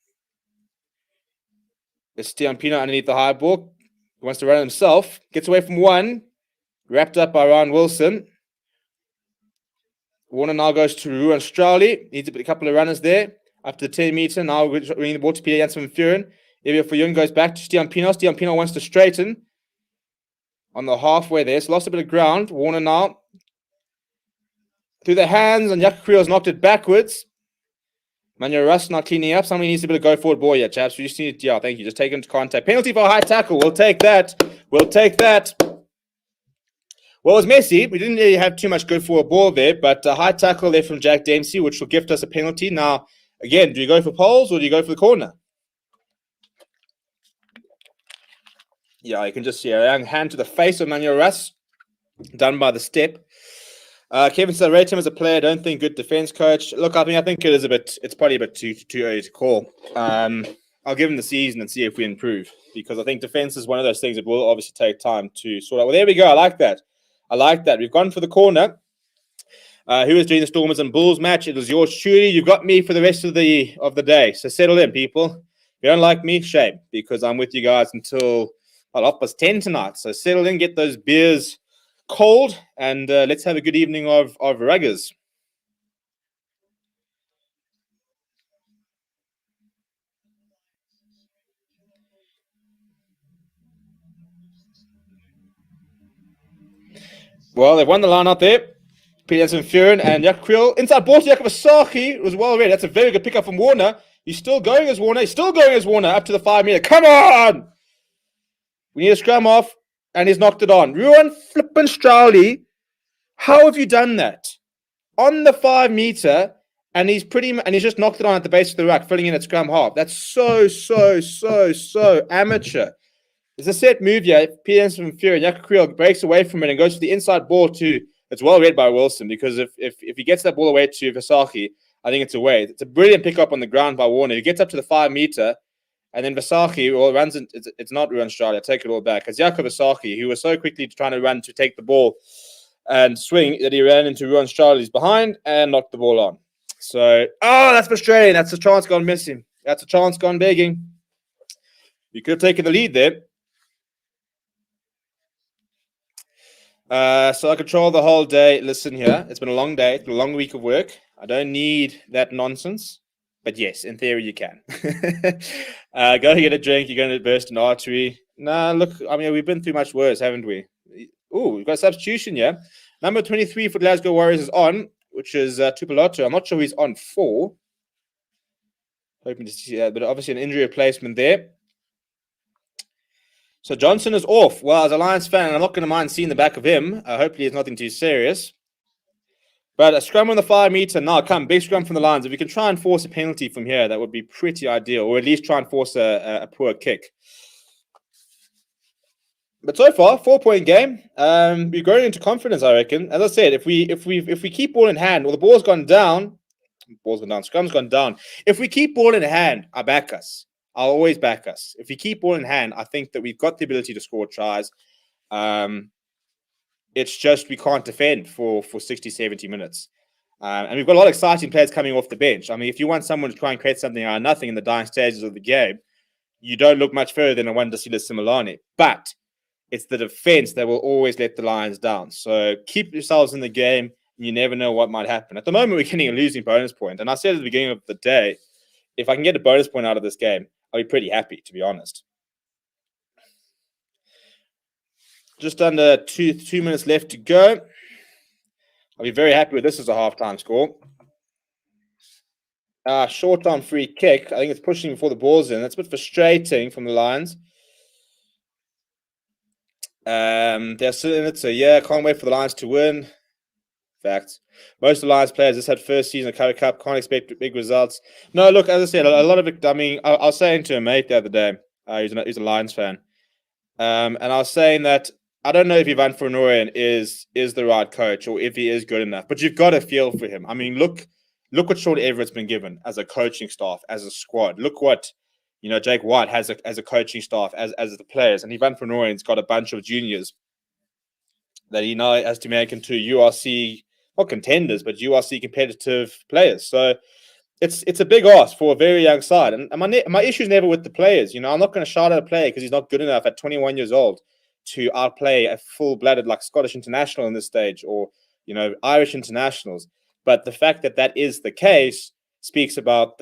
It's Stiampino underneath the high ball. He wants to run himself. Gets away from one. Wrapped up by Ryan Wilson. Warner now goes to Ruan Strowley. Needs a couple of runners there. Up to the 10 meter. Now we're bringing the ball to Peter Janssen van Vuren. Evia Fuyun goes back to Stiampino. Stiampino wants to straighten on the halfway there. So lost a bit of ground. Warner now through the hands, and Jakob Kriel's knocked it backwards. Manuel Russ not cleaning up. Somebody needs a bit of go forward ball here, chaps. We just need, thank you. Just take him to contact. Penalty for a high tackle. We'll take that. Well, it was messy. We didn't really have too much go forward ball there, but a high tackle there from Jack Dempsey, which will gift us a penalty. Now, again, do you go for poles or do you go for the corner? Yeah, you can just see a hand to the face of Manuel Russ, done by the step. Kevin said, rate him as a player. Don't think good defense coach. Look, I think it is it's probably a bit too early to call. I'll give him the season and see if we improve, because I think defense is one of those things that will obviously take time to sort out. Well, there we go. I like that. We've gone for the corner. Who was doing the Stormers and Bulls match? It was yours truly. You've got me for the rest of the day. So settle in, people. If you don't like me, shame, because I'm with you guys until 10:30 tonight. So settle in, get those beers cold, and let's have a good evening of ruggers. Well, they've won the line out there. Peter Janssen van Vuren and Jakob Kriel. Inside ball to Jakob Asaki. It was well read. That's a very good pickup from Warner. He's still going as Warner. Up to the 5 meter. Come on! We need a scrum off, and he's knocked it on. Ruan flippin' Strowley. How have you done that? On the 5 meter, and he's just knocked it on at the base of the ruck, filling in at scrum half. That's so amateur. It's a set move here. Peter Janssen van Vuren, Jakob Kriel breaks away from it and goes for the inside ball to. It's well read by Wilson, because if he gets that ball away to Vasaki, I think it's away. It's a brilliant pickup on the ground by Warner. He gets up to the 5 meter, and then Vasaki runs. It's not Ruan Strowley. I take it all back. It's Jakob Vasaki, who was so quickly trying to run to take the ball and swing that he ran into Ruan Strowley's behind and knocked the ball on. So, that's frustrating. That's a chance gone missing. That's a chance gone begging. You could have taken the lead there. So I control the whole day. Listen here, it's been a long day. It's been a long week of work. I don't need that nonsense. But yes, in theory, you can. Go get a drink. You're going to burst an artery. Nah, look, we've been through much worse, haven't we? Oh, we've got a substitution here. Number 23 for Glasgow Warriors is on, which is Tupoloto. I'm not sure who he's on for. Hoping to see that, but obviously an injury replacement there. So Johnson is off. Well, as a Lions fan, I'm not going to mind seeing the back of him. Hopefully it's nothing too serious. But a scrum on the 5 meter. Now, big scrum from the Lions. If we can try and force a penalty from here, that would be pretty ideal. Or at least try and force a poor kick. But so far, 4-point game. We're going into confidence, I reckon. As I said, if we keep ball in hand, well, the ball's gone down. Scrum's gone down. If we keep ball in hand, I back us. I'll always back us. If we keep ball in hand, I think that we've got the ability to score tries. It's just we can't defend for 60, 70 minutes. And we've got a lot of exciting players coming off the bench. If you want someone to try and create something out of nothing in the dying stages of the game, you don't look much further than a Wandasila Similane. But it's the defense that will always let the Lions down. So keep yourselves in the game. And you never know what might happen. At the moment, we're getting a losing bonus point. And I said at the beginning of the day, if I can get a bonus point out of this game, I'll be pretty happy, to be honest. Just under two minutes left to go. I'll be very happy with this as a halftime score. Short on free kick. I think it's pushing before the ball's in. That's a bit frustrating from the Lions. They're still in it, so yeah, can't wait for the Lions to win. Facts. Most of the Lions players just had first season of Curry Cup, can't expect big results. No, look, as I said, a lot of it. I mean, I was saying to a mate the other day, he's a Lions fan, and I was saying that I don't know if Ivan Fournier is the right coach or if he is good enough, but you've got to feel for him. I mean, look what Sean Everett's been given as a coaching staff, as a squad. Look what Jake White has as a coaching staff, as the players, and Ivan Fournier's got a bunch of juniors that he now has to make into URC, not contenders, but URC competitive players. So it's a big ask for a very young side. And my issue is never with the players. I'm not going to shout at a player because he's not good enough at 21 years old to outplay a full-blooded like Scottish international in this stage or Irish internationals. But the fact that that is the case speaks about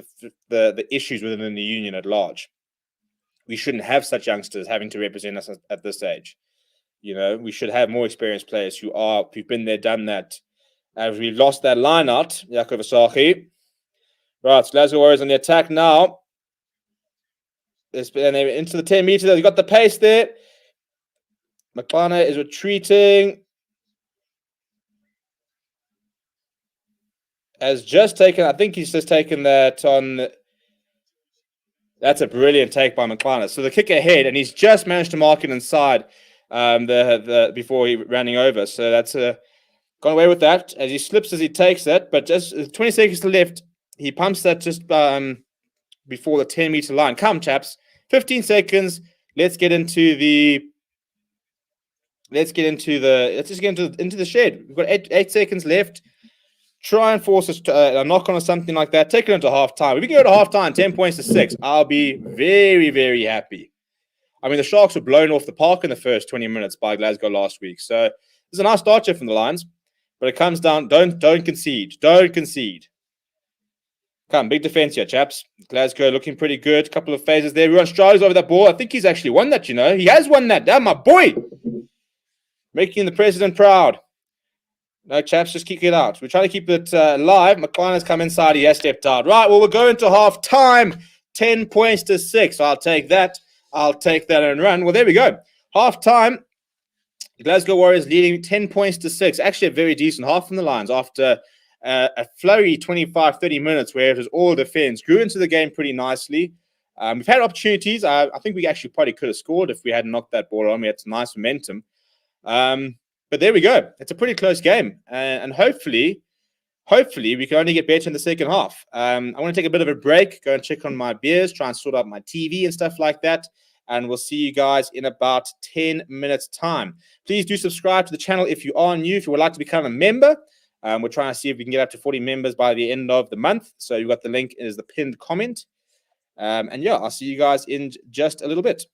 the issues within the union at large. We shouldn't have such youngsters having to represent us at this age. We should have more experienced players who've been there, done that. As we've lost that line out, Jakob Asahi. Right, Glasgow Warriors on the attack now. And they're into the 10 meters. They've got the pace there. McClana is retreating. Has just taken, I think he's just taken that on. That's a brilliant take by McClana. So the kick ahead, and he's just managed to mark it inside the before he running over. So that's gone away with that as he slips as he takes it. But just 20 seconds to left, he pumps that just before the 10-meter line. Come, chaps. 15 seconds. Let's get into the shed. We've got 8 seconds left. Try and force us to a knock on or something like that. Take it into half time. If we can go to half time, 10 points to 6, I'll be very, very happy. I mean, the Sharks were blown off the park in the first 20 minutes by Glasgow last week. So there's a nice start here from the Lions. But it comes down, don't concede. Don't concede. Come, big defense here, chaps. Glasgow looking pretty good. Couple of phases there. Everyone strides over that ball. I think he's actually won that, He has won that. Damn, my boy. Making the president proud. No, chaps, just kick it out. We're trying to keep it live. McClana's come inside. He has stepped out. Right, well, we're going to half time. 10 points to 6. I'll take that. I'll take that and run. Well, there we go. Half time. Glasgow Warriors leading 10 points to 6. Actually, a very decent half from the Lions after a flurry 25, 30 minutes where it was all defense. Grew into the game pretty nicely. We've had opportunities. I think we actually probably could have scored if we hadn't knocked that ball on. We had some nice momentum. But there we go. It's a pretty close game. And hopefully we can only get better in the second half. I want to take a bit of a break, go and check on my beers, try and sort out my TV and stuff like that. And we'll see you guys in about 10 minutes' time. Please do subscribe to the channel if you are new, if you would like to become a member. We're trying to see if we can get up to 40 members by the end of the month. So you've got the link as the pinned comment. And yeah, I'll see you guys in just a little bit.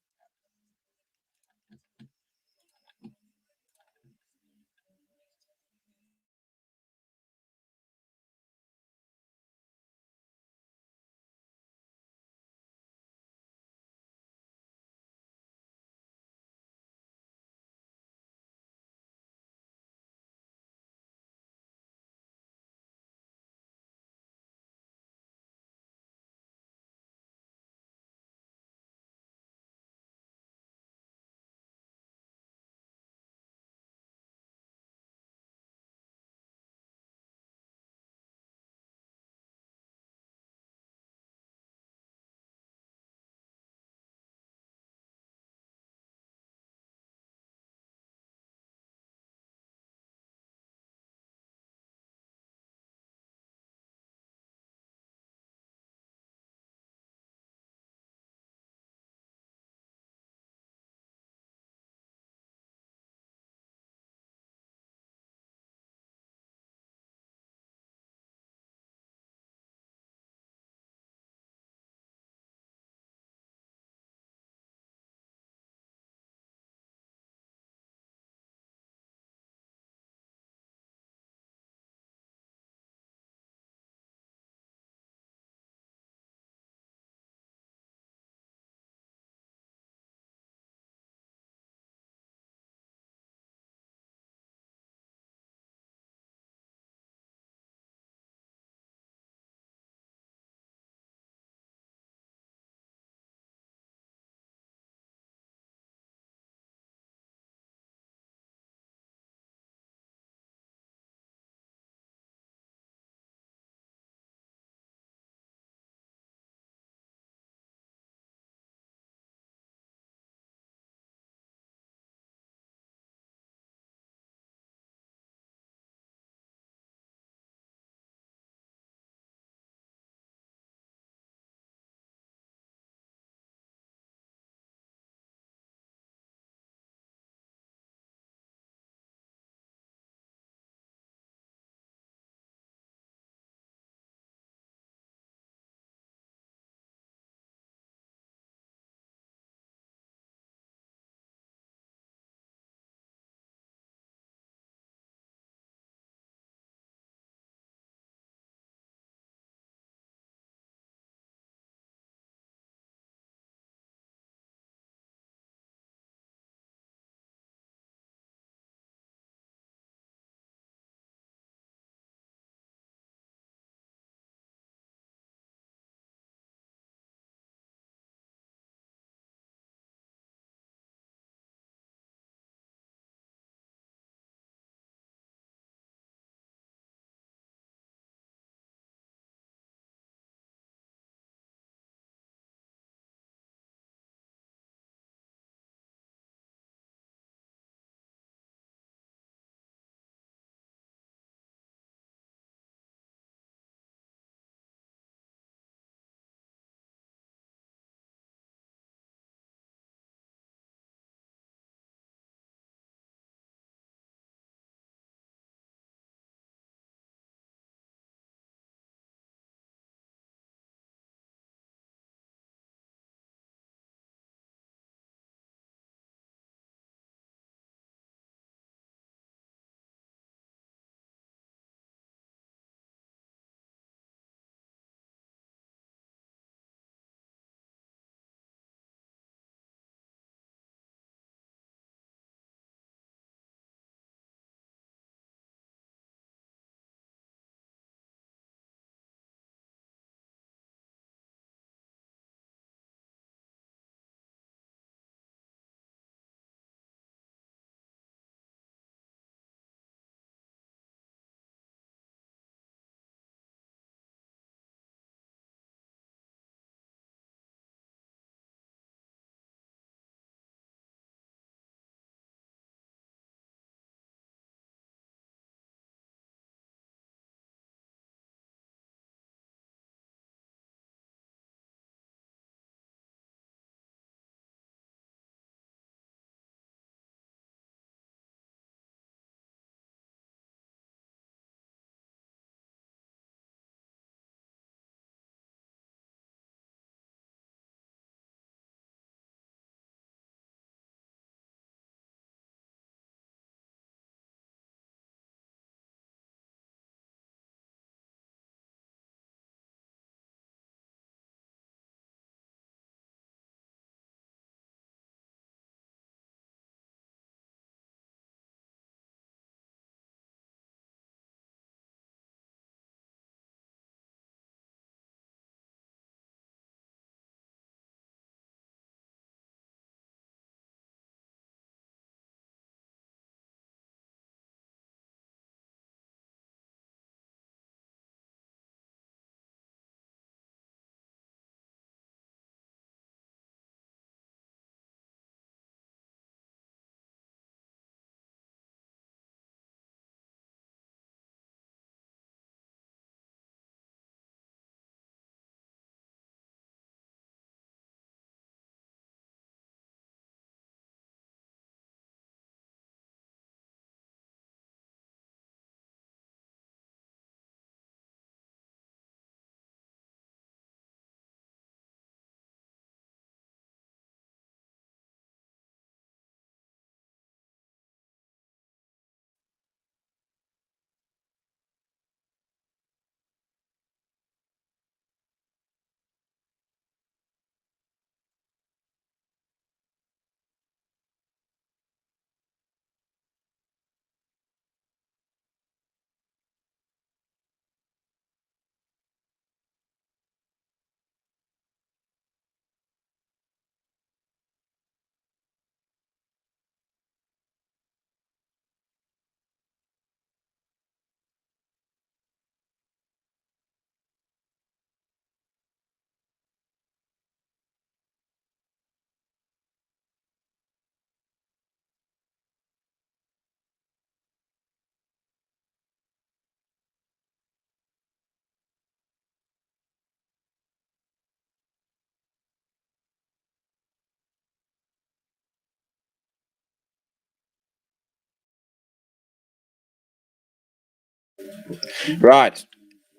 Right.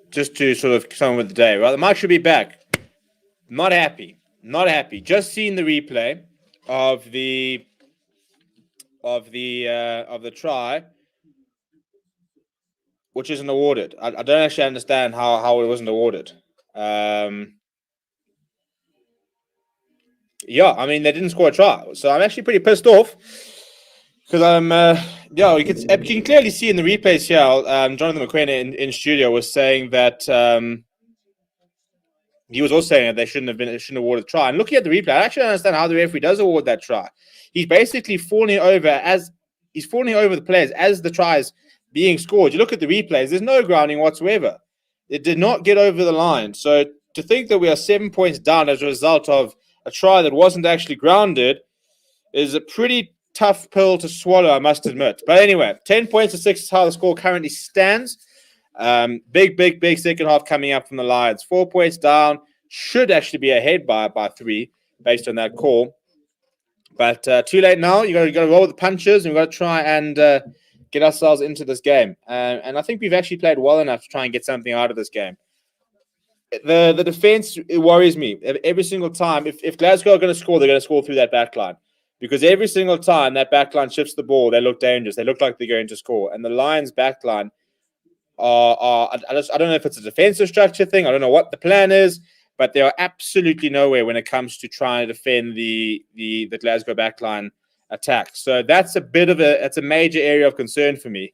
Just to sort of come with the day. Right. The mic should be back. Not happy. Not happy. Just seen the replay of the try, which isn't awarded. I don't actually understand how it wasn't awarded. Yeah, I mean they didn't score a try, so I'm actually pretty pissed off because you can clearly see in the replays here. Jonathan McQueen in studio was saying that he was also saying that they shouldn't have awarded the try. And looking at the replay, I actually don't understand how the referee does award that try. He's basically falling over the players as the try is being scored. You look at the replays, there's no grounding whatsoever. It did not get over the line. So to think that we are 7 points down as a result of a try that wasn't actually grounded is a pretty tough pill to swallow, I must admit. But anyway, 10 points to 6 is how the score currently stands. Big second half coming up from the Lions. 4 points down. Should actually be ahead by 3 based on that call. But too late now. You got to roll with the punches, and we've got to try and get ourselves into this game. And I think we've actually played well enough to try and get something out of this game. The defense, it worries me every single time. If Glasgow are going to score, they're going to score through that back line. Because every single time that back line shifts the ball, they look dangerous. They look like they're going to score. And the Lions back line I don't know if it's a defensive structure thing. I don't know what the plan is, but they are absolutely nowhere when it comes to trying to defend the Glasgow backline attack. So that's a major area of concern for me.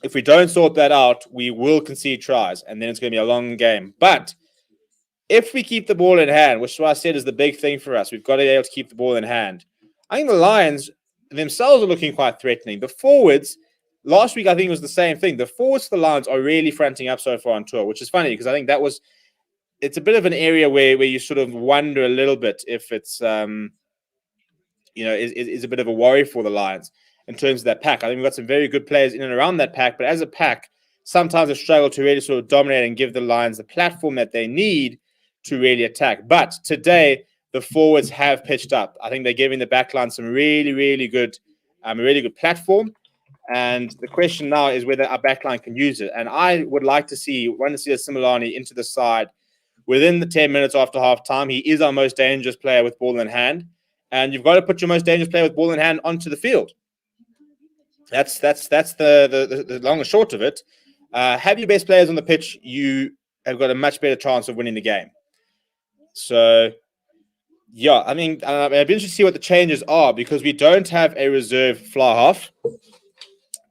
If we don't sort that out, we will concede tries, and then it's going to be a long game. But if we keep the ball in hand, which I said is the big thing for us, we've got to be able to keep the ball in hand. I think the Lions themselves are looking quite threatening. The forwards, last week I think it was the same thing. The forwards for the Lions are really fronting up so far on tour, which is funny because I think it's a bit of an area where you sort of wonder a little bit if it's is a bit of a worry for the Lions in terms of that pack. I think we've got some very good players in and around that pack, but as a pack, sometimes they struggle to really sort of dominate and give the Lions the platform that they need to really attack. But today, the forwards have pitched up. I think they're giving the backline some really, really good, a really good platform. And the question now is whether our backline can use it. And I would like to see Similani into the side within the 10 minutes after halftime. He is our most dangerous player with ball in hand. And you've got to put your most dangerous player with ball in hand onto the field. That's the long and short of it. Have your best players on the pitch, you have got a much better chance of winning the game. So, yeah, I mean, I'd be interested to see what the changes are because we don't have a reserve fly half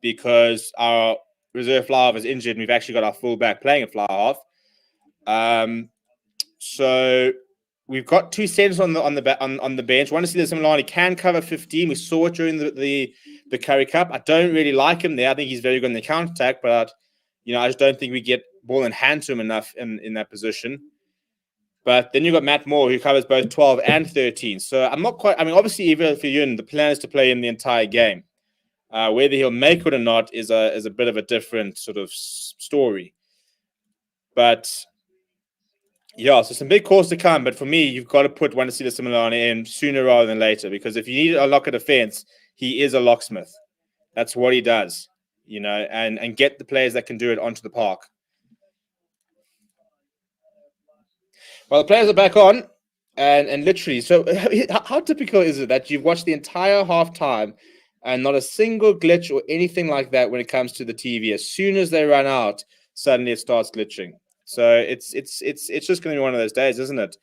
because our reserve fly half is injured and we've actually got our fullback playing a fly half. So we've got 2 centers on the bench. One is that Similani can cover 15. We saw it during the Currie Cup. I don't really like him there. I think he's very good in the counter attack, but I just don't think we get ball in hand to him enough in that position. But then you've got Matt Moore, who covers both 12 and 13. So I'm not quite. I mean, obviously, even for Yun, the plan is to play him the entire game. Whether he'll make it or not is a bit of a different sort of story. But yeah, so some big calls to come. But for me, you've got to put Wandisile Similani in sooner rather than later because if you need a lock of defense, he is a locksmith. That's what he does, and get the players that can do it onto the park. Well, the players are back on, and literally, so how typical is it that you've watched the entire halftime and not a single glitch or anything like that when it comes to the TV? As soon as they run out, suddenly it starts glitching. So it's just going to be one of those days, isn't it?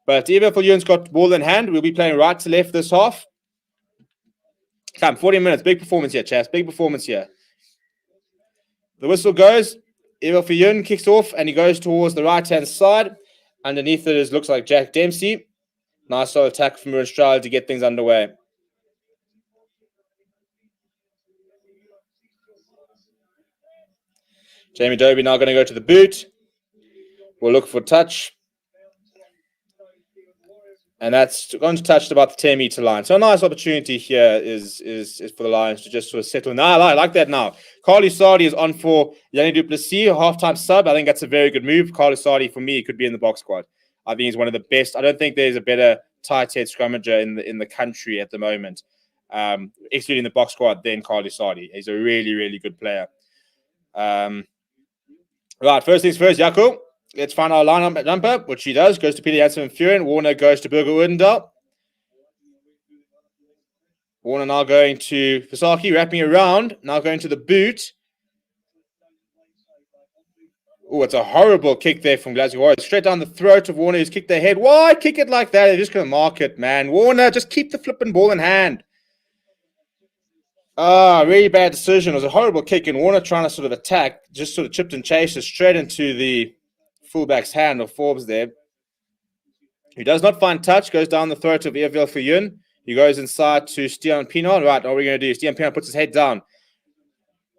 But even if Yun's got ball in hand, we'll be playing right to left this half. Come, 40 minutes. Big performance here, Chas. Big performance here. The whistle goes. Evil Yun kicks off and he goes towards the right-hand side. Underneath it looks like Jack Dempsey. Nice little attack from Australia to get things underway. Jamie Dobie now going to go to the boot. We'll look for touch. And that's going to touch about the 10-meter line. So a nice opportunity here is for the Lions to just sort of settle. Now, I like that now. Carly Sardi is on for Yanni Duplessis, a halftime sub. I think that's a very good move. Carly Sardi, for me, could be in the box squad. I think he's one of the best. I don't think there's a better tight head scrummager in the country at the moment, excluding the box squad, than Carly Sardi. He's a really, really good player. Right, first things first, Jaco. Let's find our line jumper, which he does. Goes to Peter Jansen and Furen. Warner goes to Burger Woodendahl. Warner now going to Fasaki, wrapping around. Now going to the boot. Oh, it's a horrible kick there from Glasgow Warriors. Straight down the throat of Warner, who's kicked their head. Why kick it like that? They're just going to mark it, man. Warner, just keep the flipping ball in hand. Really bad decision. It was a horrible kick, and Warner trying to sort of attack, just sort of chipped and chased it straight into the fullback's hand of Forbes there. He does not find touch, goes down the throat of Evil Fuyun. He goes inside to Stian Pinon. Right, what are we going to do? Stian Pinon puts his head down.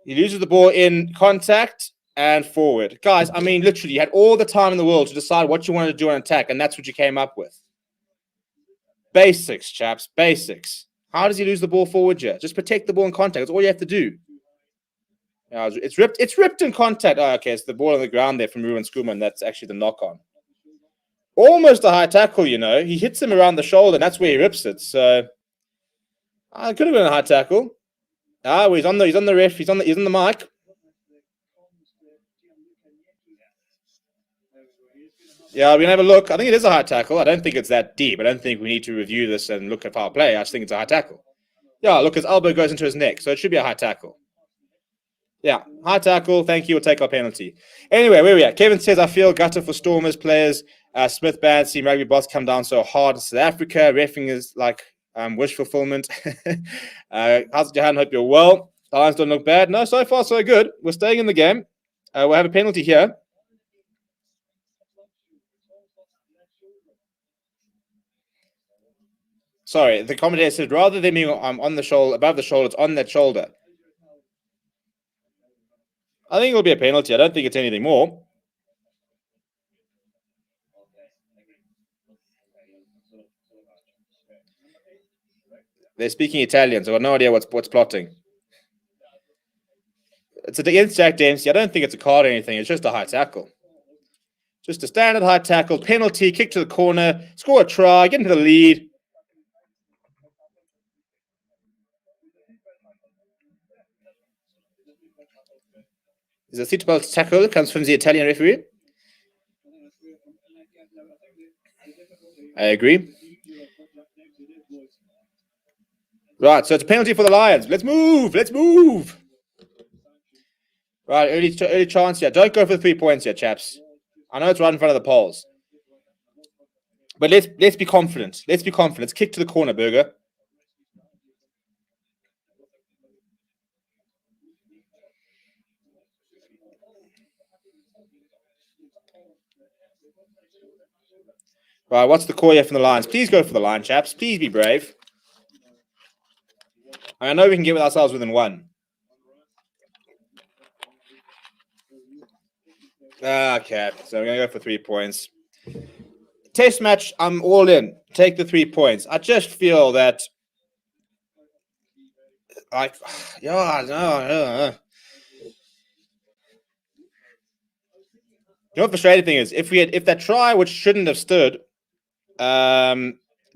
He loses the ball in contact and forward. Guys, I mean, literally, you had all the time in the world to decide what you wanted to do on attack, and that's what you came up with. Basics, chaps, basics. How does he lose the ball forward here? Just protect the ball in contact. That's all you have to do. It's ripped in contact. Oh, okay, it's the ball on the ground there from Ruben Schoolman. That's actually the knock-on. Almost a high tackle, you know. He hits him around the shoulder, and that's where he rips it. So, it could have been a high tackle. Well, he's on the ref. He's on the mic. Yeah, we're going to have a look. I think it is a high tackle. I don't think it's that deep. I don't think we need to review this and look at foul play. I just think it's a high tackle. Yeah, look, his elbow goes into his neck, so it should be a high tackle. Yeah, high tackle. Thank you. We'll take our penalty. Anyway, where we at? Kevin says, I feel gutter for Stormers players. Smith bad. Seen rugby boss come down so hard in South Africa. Reffing is like wish fulfillment. How's it, Johan? Hope you're well. The Lions don't look bad. No, so far so good. We're staying in the game. We'll have a penalty here. Sorry, the commentator said rather than being on the shoulder, above the shoulder, it's on that shoulder. I think it'll be a penalty. I don't think it's anything more. They're speaking Italian, so I've got no idea what's plotting. It's against Jack Dempsey. I don't think it's a card or anything. It's just a high tackle. Just a standard high tackle, penalty, kick to the corner, score a try, get into the lead. Is a seatbelt tackle, comes from the Italian referee. I agree. Right, so it's a penalty for the Lions. Let's move. Right, early chance here. Don't go for the 3 points here, chaps. I know it's right in front of the poles. But let's be confident. Let's kick to the corner, Burger. Right, what's the call here from the Lions? Please go for the line, chaps. Please be brave. I know we can get with ourselves within one. Okay, so we're going to go for 3 points. Test match, I'm all in. Take the 3 points. I just feel that, like, no. You know what the frustrating thing is? If that try, which shouldn't have stood,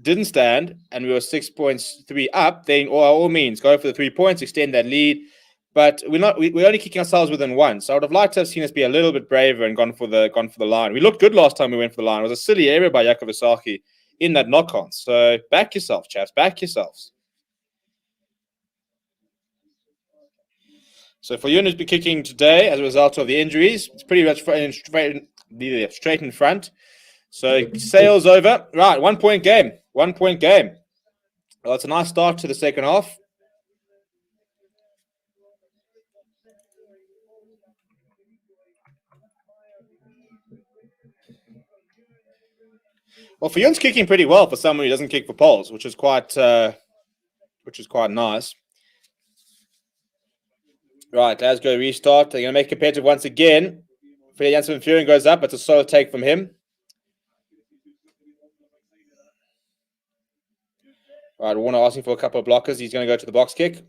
didn't stand, and we were 6.3 up, then by all means go for the 3 points, extend that lead. But we're only kicking ourselves within one. So I would have liked to have seen us be a little bit braver and gone for the line. We looked good last time we went for the line. It was a silly error by Jaco Vasaki in that knock-on. So back yourself, chaps. Back yourselves. So for Yunus be kicking today as a result of the injuries, it's pretty much straight in front. So sails over. Right, 1 point game. 1 point game. Well, it's a nice start to the second half. Well, Fuyun's kicking pretty well for someone who doesn't kick for poles, which is quite nice. Right, Glasgow restart. They're going to make competitive once again. Freddie Jansen and Furen goes up. It's a solid take from him. Right, Warner asking for a couple of blockers. He's going to go to the box kick.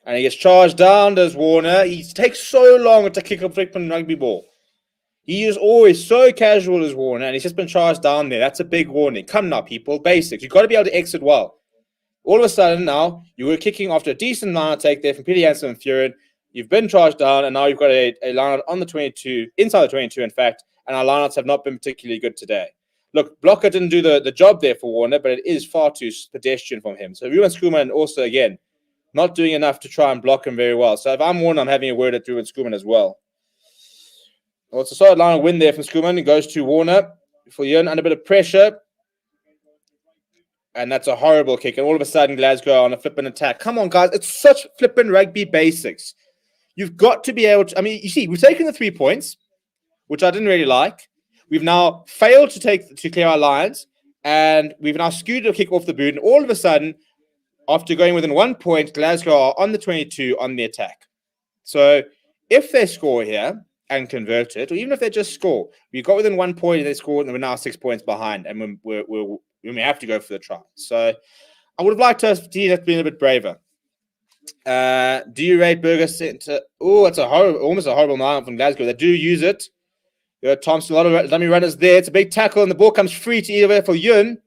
And he gets charged down, does Warner. He takes so long to kick a flipping rugby ball. He is always so casual as Warner, and he's just been charged down there. That's a big warning. Come now, people. Basics. You've got to be able to exit well. All of a sudden now, you were kicking after a decent line take there from Peter Jansen and Furin. You've been charged down, and now you've got a line on the 22, inside the 22, in fact, and our lineouts have not been particularly good today. Look, Blocker didn't do the job there for Warner, but it is far too pedestrian from him. So Ruben Schoeman also, again, not doing enough to try and block him very well. So if I'm Warner, I'm having a word at Ruben Schoeman as well. Well, it's a solid line of win there from Schoeman. It goes to Warner for Jan under a bit of pressure. And that's a horrible kick. And all of a sudden, Glasgow on a flipping attack. Come on, guys. It's such flipping rugby basics. You've got to be able to... I mean, you see, we've taken the 3 points, which I didn't really like. We've now failed to clear our lines. And we've now skewed a kick off the boot. And all of a sudden, after going within 1 point, Glasgow are on the 22 on the attack. So if they score here and convert it, or even if they just score, we got within 1 point and they scored, and we're now 6 points behind. And we may have to go for the try. So I would have liked us to have been a bit braver. Do you rate Burger Center? Oh, it's almost a horrible line from Glasgow. They do use it. Thompson, a lot of dummy runners there. It's a big tackle, and the ball comes free to either way for Yun.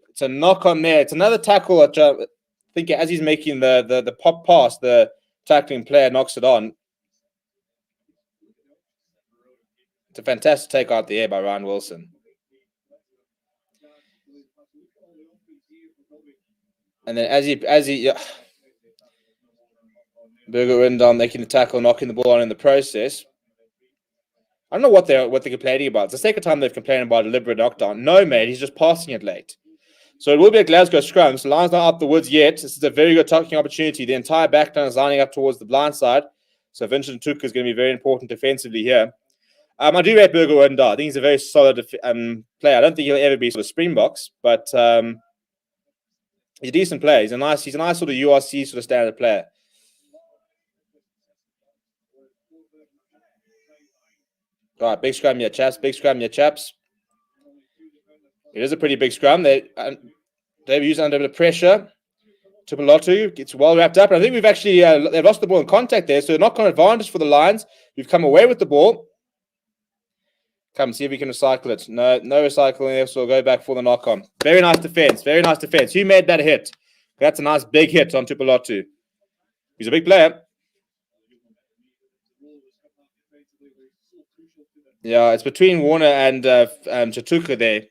It's a knock on there. It's another tackle. I think as he's making the pop pass, the tackling player knocks it on. It's a fantastic take out the air by Ryan Wilson. And then as he Burger Rindon making the tackle, knocking the ball on in the process. I don't know what they're complaining about. It's the second time they've complained about a deliberate knockdown. No, mate, he's just passing it late. So it will be a Glasgow scrum. So Lions not out the woods yet. This is a very good tackling opportunity. The entire backline is lining up towards the blind side. So Vincent Tuka is going to be very important defensively here. I do rate Burger Rindon. I think he's a very solid player. I don't think he'll ever be sort of Springboks, but he's a decent player. He's a nice sort of URC sort of standard player. All right, big scrum here, chaps. Big scrum here, chaps. It is a pretty big scrum. They've used under a bit of pressure. Tupolotu gets well wrapped up. And I think we've actually they've lost the ball in contact there. So knock-on advantage for the Lions. We've come away with the ball. Come see if we can recycle it. No recycling there, so we'll go back for the knock-on. Very nice defense. Very nice defense. Who made that hit? That's a nice big hit on Tupolotu. He's a big player. Yeah, it's between Warner and Chatuka there.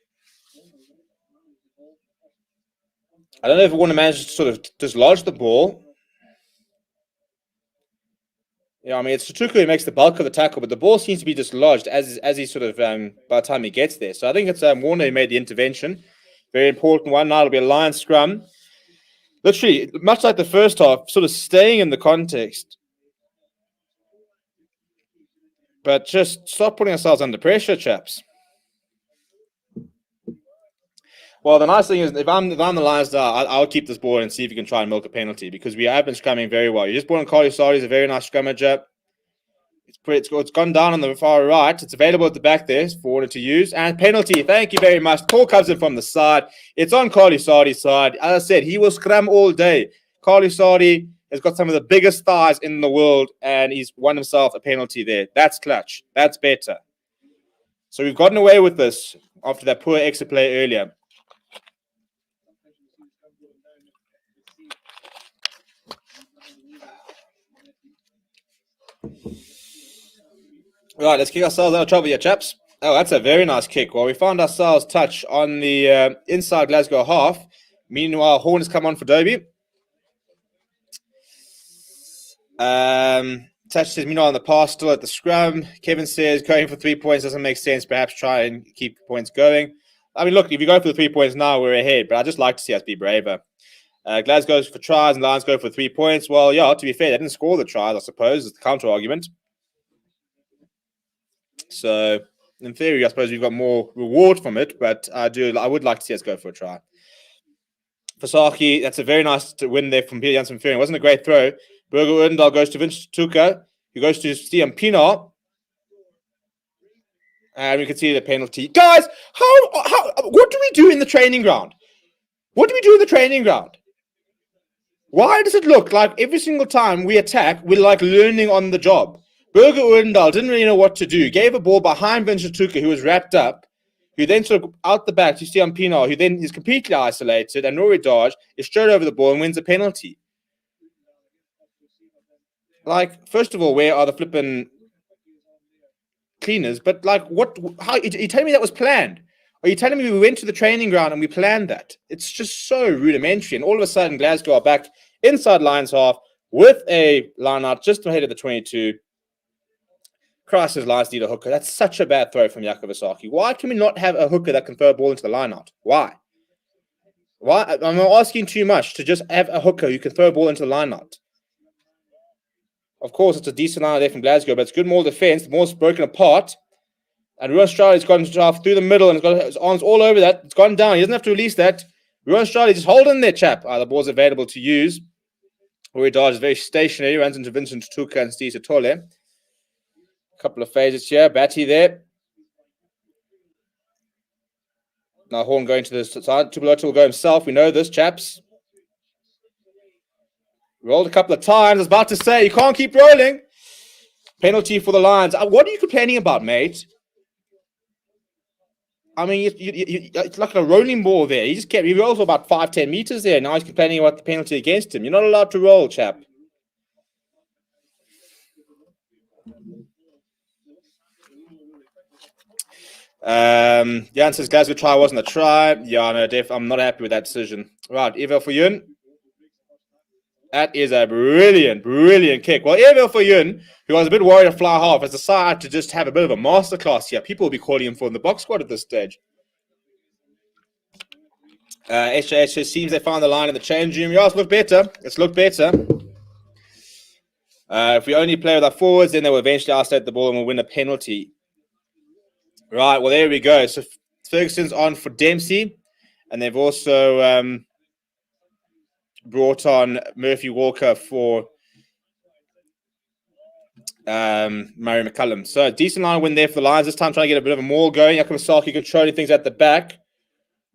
I don't know if Warner managed to sort of dislodge the ball. Yeah, I mean, it's Chatuka who makes the bulk of the tackle, but the ball seems to be dislodged as he sort of, by the time he gets there. So I think it's Warner who made the intervention. Very important one. Now it'll be a Lion scrum. Literally, much like the first half, sort of staying in the context. But just stop putting ourselves under pressure, chaps. Well, the nice thing is, if I'm the Lions now, I'll keep this ball and see if you can try and milk a penalty, because we have been scrumming very well. You just brought on Carly Sari, he's a very nice scrummager. It's gone down on the far right. It's available at the back there for Warner to use. And penalty, thank you very much. Call comes in from the side. It's on Carly Sari's side. As I said, he will scrum all day. Carly Sari has got some of the biggest thighs in the world, and he's won himself a penalty there. That's clutch. That's better. So we've gotten away with this after that poor exit play earlier. Right, let's kick ourselves out of trouble here, chaps. Oh, that's a very nice kick. Well, we found ourselves touch on the inside Glasgow half. Meanwhile, Horn has come on for Dobie. Touch says, meanwhile, on the pass, still at the scrum. Kevin says, going for 3 points doesn't make sense. Perhaps try and keep points going. I mean, look, if you go for the 3 points now, we're ahead. But I'd just like to see us be braver. Glasgow's for tries and Lions go for 3 points. Well, yeah, to be fair, they didn't score the tries, I suppose. It's the counter argument. So, in theory, I suppose we've got more reward from it. But I would like to see us go for a try. For Saki, that's a very nice win there from Peter Jansen. It wasn't a great throw. Burger Urndal goes to Vince Tuka, who goes to Stian Pinar. And we can see the penalty. Guys, what do we do in the training ground? What do we do in the training ground? Why does it look like every single time we attack, we're like learning on the job? Burger Urndal didn't really know what to do. Gave a ball behind Vince Tuka, who was wrapped up. who then sort of out the back, you see on Pienaar, who then is completely isolated, and Rory Dodge is straight over the ball and wins a penalty. Like, first of all, where are the flipping cleaners? But like, what? How? You telling me that was planned? Are you telling me we went to the training ground and we planned that? It's just so rudimentary. And all of a sudden, Glasgow are back inside Lions half with a line out just ahead of the 22. Christ, his Lions need a hooker. That's such a bad throw from Jakob Asaki. Why can we not have a hooker that can throw a ball into the line out? Why? Why? I'm not asking too much to just have a hooker who can throw a ball into the line out. Of course, it's a decent line there from Glasgow, but it's good maul defense. The maul's broken apart. And Ruan Straley's gone through the middle and he's got his arms all over that. It's gone down. He doesn't have to release that. Ruan Straley just holding there, chap. The ball's available to use. Rory Dodge is very stationary. Runs into Vincent Tuka and Steve Satole. A couple of phases here. Batty there. Now Horn going to the side. Tubelotu will go himself. We know this, chaps. Rolled a couple of times. I was about to say, you can't keep rolling. Penalty for the Lions. What are you complaining about, mate? I mean, it's like a rolling ball there. He rolls for about 5-10 meters there. Now he's complaining about the penalty against him. You're not allowed to roll, chap. Jan says Glasgow try wasn't a try. Yeah, no, I'm not happy with that decision. Right, Evel for Yun. That is a brilliant, brilliant kick. Well, Evel for Yun, who was a bit worried to fly half, has decided to just have a bit of a masterclass here. People will be calling him for in the box squad at this stage. HJH seems they found the line in the change room. Yeah, it's looked better. It's looked better. If we only play with our forwards, then they will eventually isolate the ball and we'll win a penalty. Right, well, there we go. So Ferguson's on for Dempsey. And they've also brought on Murphy Walker for Murray McCullum. So decent line win there for the Lions. This time trying to get a bit of a maul going. Yakumasaki controlling things at the back.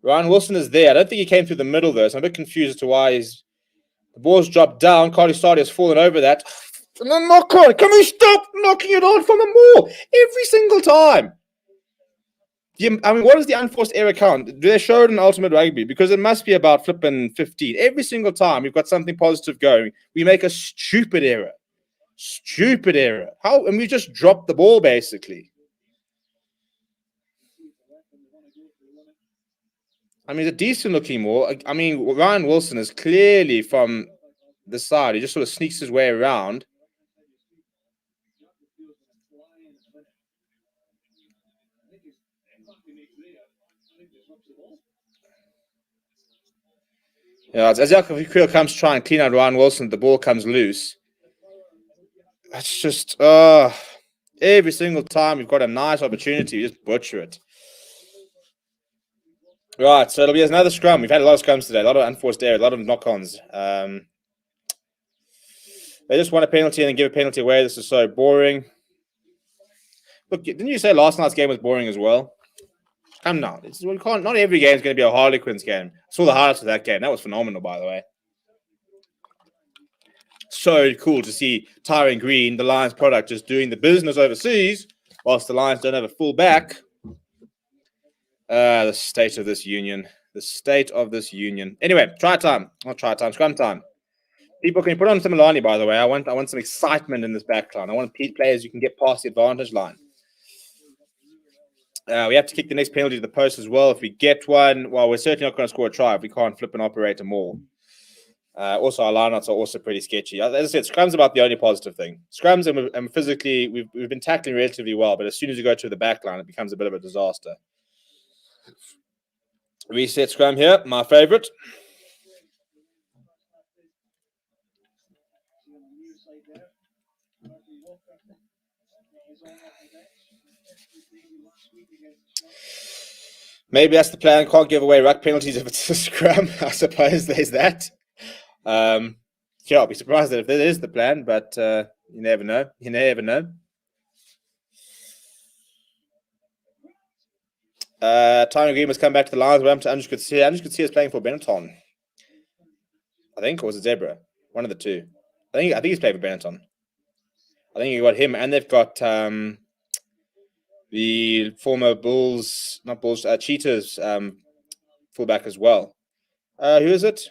Ryan Wilson is there. I don't think he came through the middle though, so I'm a bit confused as to why the ball's dropped down. Carly Sardi has fallen over that. And then knock on. Can we stop knocking it on from the maul every single time? I mean, what does the unforced error count? Do they show it in Ultimate Rugby? Because it must be about flipping 15. Every single time we've got something positive going, we make a stupid error. Stupid error. How? And we just dropped the ball, basically. I mean, it's a decent-looking maul. I mean, Ryan Wilson is clearly from the side. He just sort of sneaks his way around. Yeah, as Jakob Kriel comes to try and clean out Ryan Wilson, the ball comes loose. That's just every single time we've got a nice opportunity, we just butcher it. Right, so it'll be another scrum. We've had a lot of scrums today, a lot of unforced error, a lot of knock-ons. They just want a penalty and then give a penalty away. This is so boring. Look, didn't you say last night's game was boring as well? Come now. Not every game is going to be a Harlequins game. I saw the highlights of that game. That was phenomenal, by the way. So cool to see Tyrone Green, the Lions product, just doing the business overseas, whilst the Lions don't have a full back. The state of this union. The state of this union. Anyway, try time. Not try time. Scrum time. People, can you put on some Milani, by the way? I want some excitement in this back line. I want players who can get past the advantage line. We have to kick the next penalty to the post as well. If we get one, well, we're certainly not going to score a try if we can't flip and operate them all. Also, our lineouts are also pretty sketchy. As I said, scrum's about the only positive thing. Scrums and physically, we've been tackling relatively well, but as soon as you go to the back line, it becomes a bit of a disaster. Reset scrum here, my favorite. Maybe that's the plan. Can't give away ruck penalties if it's a scrum. I suppose there's that. Yeah, I'll be surprised if that is the plan, but you never know. You never know. Tyrone Green must come back to the Lions. Andrew could see us playing for Benetton. I think, or was it Zebra? One of the two. I think he's playing for Benetton. I think you got him, and they've got the the former Cheetahs fullback as well. Who is it?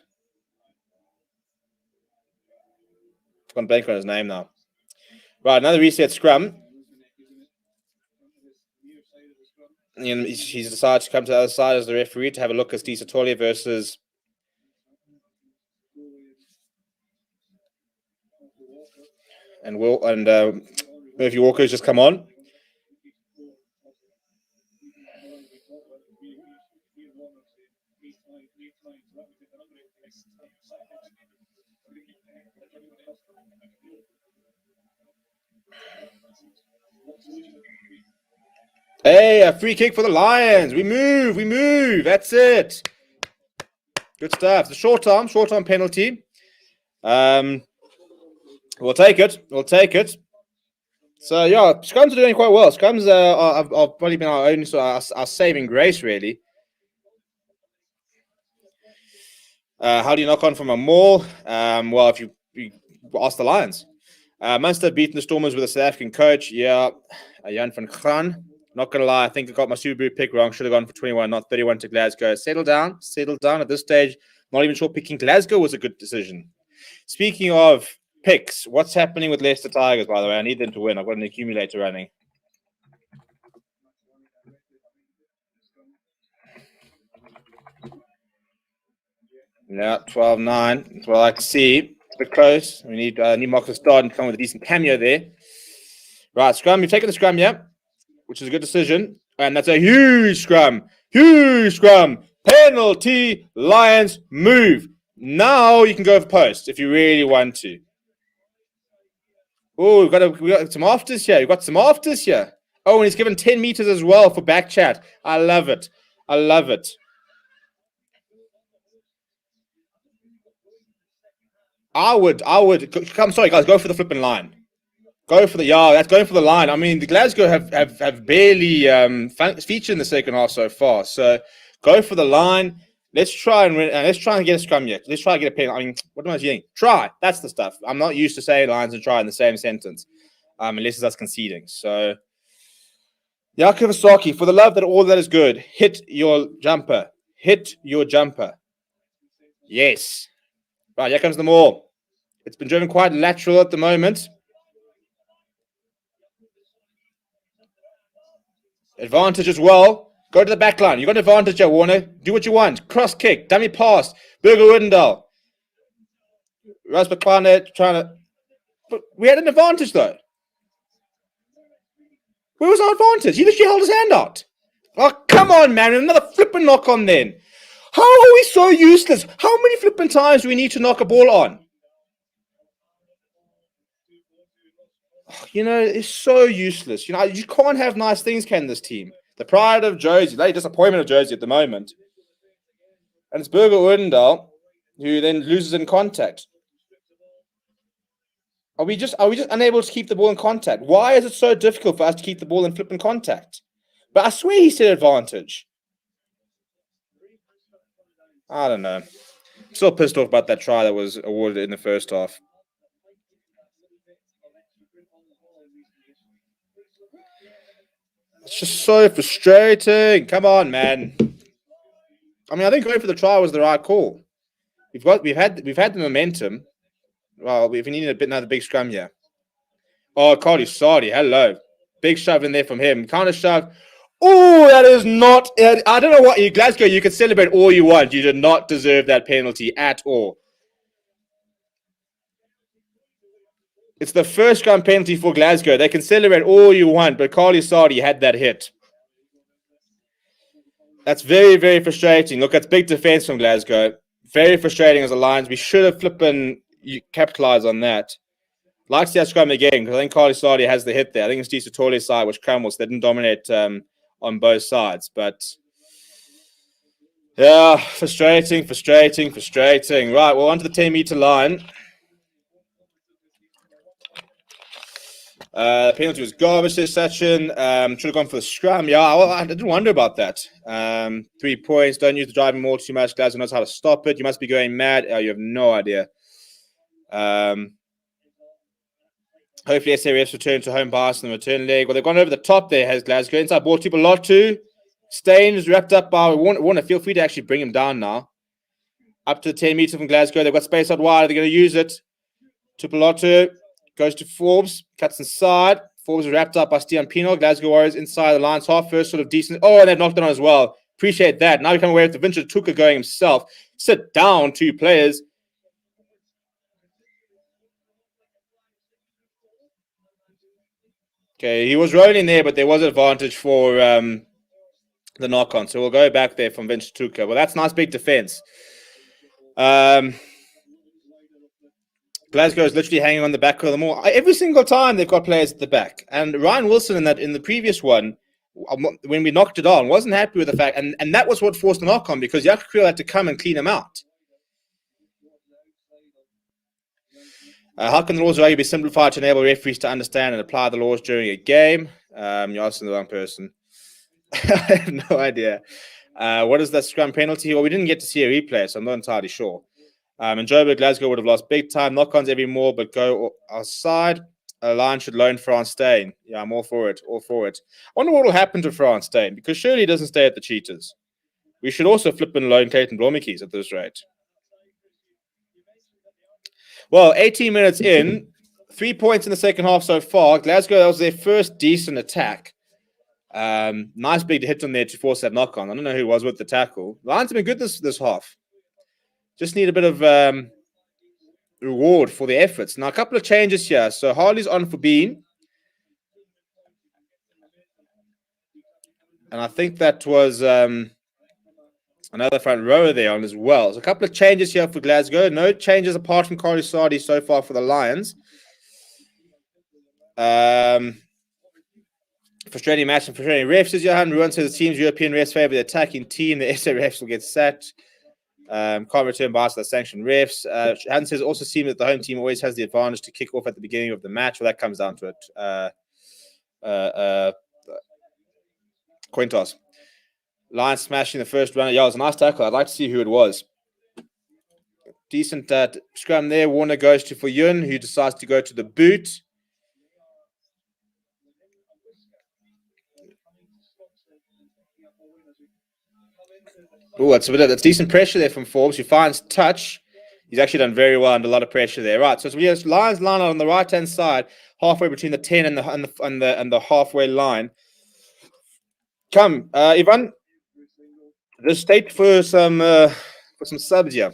I've gone blank on his name now. Right, another reset scrum. And he's decided to come to the other side as the referee to have a look at Steve Satole versus Murphy Walker's just come on. Hey, a free kick for the Lions. We move. That's it. Good stuff. The short arm penalty. We'll take it. So yeah, scrums are doing quite well. Scrums are probably been our own our saving grace, really. How do you knock on from a maul? Well, if you ask the Lions. Munster beaten the Stormers with a South African coach. Yeah, Jan van Graan. Not going to lie, I think I got my Subaru pick wrong. Should have gone for 21, not 31 to Glasgow. Settle down at this stage. Not even sure picking Glasgow was a good decision. Speaking of picks, what's happening with Leicester Tigers, by the way? I need them to win. I've got an accumulator running. Yeah, 12-9. That's what I like to see. It's a bit close. We need Marcus Darden to come with a decent cameo there. Right, scrum. You've taken the scrum, yeah? Which is a good decision. And that's a huge scrum. Penalty. Lions move. Now you can go for post if you really want to. Oh, we got some afters here. Oh, and he's given 10 meters as well for back chat. I love it. I'm sorry, guys. Go for the flipping line. That's going for the line. I mean, the Glasgow have barely featured in the second half so far. So go for the line. Let's try and get a scrum yet. Let's try and get a penalty. I mean, what am I saying? Try. That's the stuff. I'm not used to saying lines and try in the same sentence, unless it's us conceding. So, Yakovasaki, for the love that all that is good, hit your jumper. Yes. Right, here comes the maul. It's been driven quite lateral at the moment. Advantage as well. Go to the back line. You got an advantage here, Warner. Do what you want. Cross kick. Dummy pass. Burger Woodendaal. Rasbakwane trying to... But we had an advantage, though. Where was our advantage? He literally held his hand out. Oh, come on, man. Another flipping knock on then. How are we so useless? How many flipping times do we need to knock a ball on? It's so useless. You can't have nice things, can this team? The pride of Josie, the disappointment of Josie at the moment. And it's Burger Woodendaal, who then loses in contact. Are we just unable to keep the ball in contact? Why is it so difficult for us to keep the ball in flipping contact? But I swear he said advantage. I don't know. I'm still pissed off about that try that was awarded in the first half. It's just so frustrating. Come on, man. I mean, I think going for the try was the right call. We've had the momentum. Well, we needed another big scrum here. Oh, Carly Sardi, hello. Big shove in there from him. Counter shove. Oh, that is not... I don't know what... Glasgow, you can celebrate all you want. You did not deserve that penalty at all. It's the first scrum penalty for Glasgow. They can celebrate all you want, but Carly Sardi had that hit. That's very, very frustrating. Look, that's big defense from Glasgow. Very frustrating as a Lions. We should have flipping capitalized on that. Like to see that scrum again, because I think Carly Sardi has the hit there. I think it's Steve Satole's side, which crumbles. They didn't dominate on both sides. But, yeah, frustrating. Right, well, onto the 10-meter line. Penalty was garbage this session. Should have gone for the scrum. Yeah, I did wonder about that. 3 points. Don't use the driving maul too much. Glasgow knows how to stop it. You must be going mad. Oh, you have no idea. Hopefully SARFs return to home bias in the return leg. Well, they've gone over the top there, has Glasgow. Inside ball, Tupolatu. Staines wrapped up by Warner. Feel free to actually bring him down now. Up to the 10 metres from Glasgow. They've got space out wide. They're going to use it. Tupolatu goes to Forbes. Cuts inside. Forbes is wrapped up by Stian Pino. Glasgow Warriors inside the lines. Half first, sort of decent. Oh, and they've knocked it on as well. Appreciate that. Now we come away with the Vinci Tuka going himself. Sit down, 2 players. Okay, he was rolling there, but there was advantage for the knock-on. So we'll go back there from Vinci Tuka. Well, that's nice big defense. Glasgow is literally hanging on the back of them all. Every single time they've got players at the back. And Ryan Wilson in the previous one, when we knocked it on, wasn't happy with the fact. And that was what forced the knock-on, because Jaco Kriel had to come and clean him out. How can the laws of rugby be simplified to enable referees to understand and apply the laws during a game? You're asking the wrong person. I have no idea. What is that scrum penalty? Well, we didn't get to see a replay, so I'm not entirely sure. And Joburg, Glasgow would have lost big time. Knock-ons every more, but go outside. A line should loan France Steyn. Yeah, I'm all for it. All for it. I wonder what will happen to France Steyn, because surely he doesn't stay at the Cheetahs. We should also flip and loan Clayton Blommetjies at this rate. Well, 18 minutes in, 3 points in the second half so far. Glasgow, that was their first decent attack. Nice big hit on there to force that knock-on. I don't know who was with the tackle. Lions have been good this half. Just need a bit of reward for the efforts. Now, a couple of changes here. So Harley's on for Bean. And I think that was another front rower there on as well. So a couple of changes here for Glasgow. No changes apart from Carly Sardi so far for the Lions. Frustrating match and frustrating refs, as Johan Ruan says the team's European refs favour the attacking team. The SA refs will get sacked. Can't return bias to the sanctioned refs. Johan says also seems that the home team always has the advantage to kick off at the beginning of the match. Well, that comes down to it. Coin toss. Lions smashing the first runner. Yeah, it was a nice tackle. I'd like to see who it was. Decent scrum there. Warner goes to for Yun, who decides to go to the boot. Oh, that's decent pressure there from Forbes, who finds touch. He's actually done very well under a lot of pressure there. Right, so we have Lions line on the right-hand side, halfway between the 10 and the halfway line. Come, Ivan. Just state for some subs here.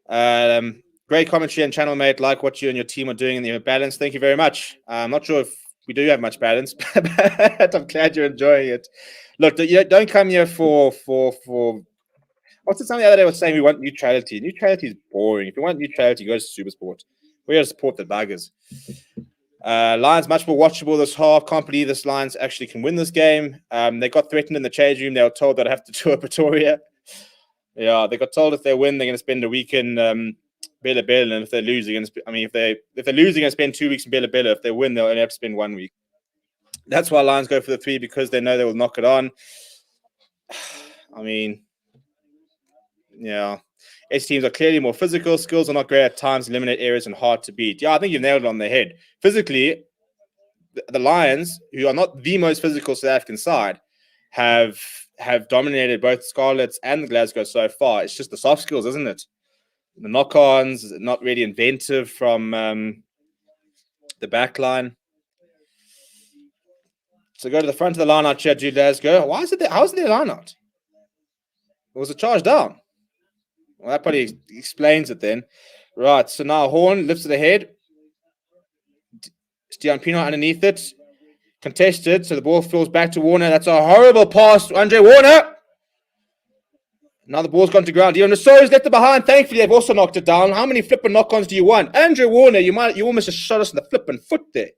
Great commentary and channel, mate. Like what you and your team are doing in the balance. Thank you very much. I'm not sure if we do have much balance, but I'm glad you're enjoying it. Look, don't come here for what's it? Something the other day was saying we want neutrality. Neutrality is boring. If you want neutrality, go to Supersport. We're going to support the buggers. Lions much more watchable this half. Can't believe this Lions actually can win this game. They got threatened in the change room. They were told they'd have to tour Pretoria. Yeah, they got told if they win, they're going to spend a week in Bella Bella, and if they lose, they're going to if they lose, they're going to spend 2 weeks in Bella Bella. If they win, they'll only have to spend 1 week. That's why Lions go for the 3, because they know they will knock it on. I mean, yeah. S teams are clearly more physical. Skills are not great at times, eliminate errors, and hard to beat. Yeah, I think you've nailed it on the head. Physically, the Lions, who are not the most physical South African side, have dominated both Scarlets and the Glasgow so far. It's just the soft skills, isn't it? The knock-ons, not really inventive from the back line. So go to the front of the line out here, Glasgow. Why is it there? How is it their line out? Was it charged down? Well, that probably explains it then. Right, so now Horn lifts it ahead. Stian Pino underneath it. Contested, so the ball falls back to Warner. That's a horrible pass, Andre Warner. Now the ball's gone to ground. Dion Rousseau's left it behind. Thankfully, they've also knocked it down. How many flipping knock-ons do you want? Andre Warner, you almost just shot us in the flipping foot there.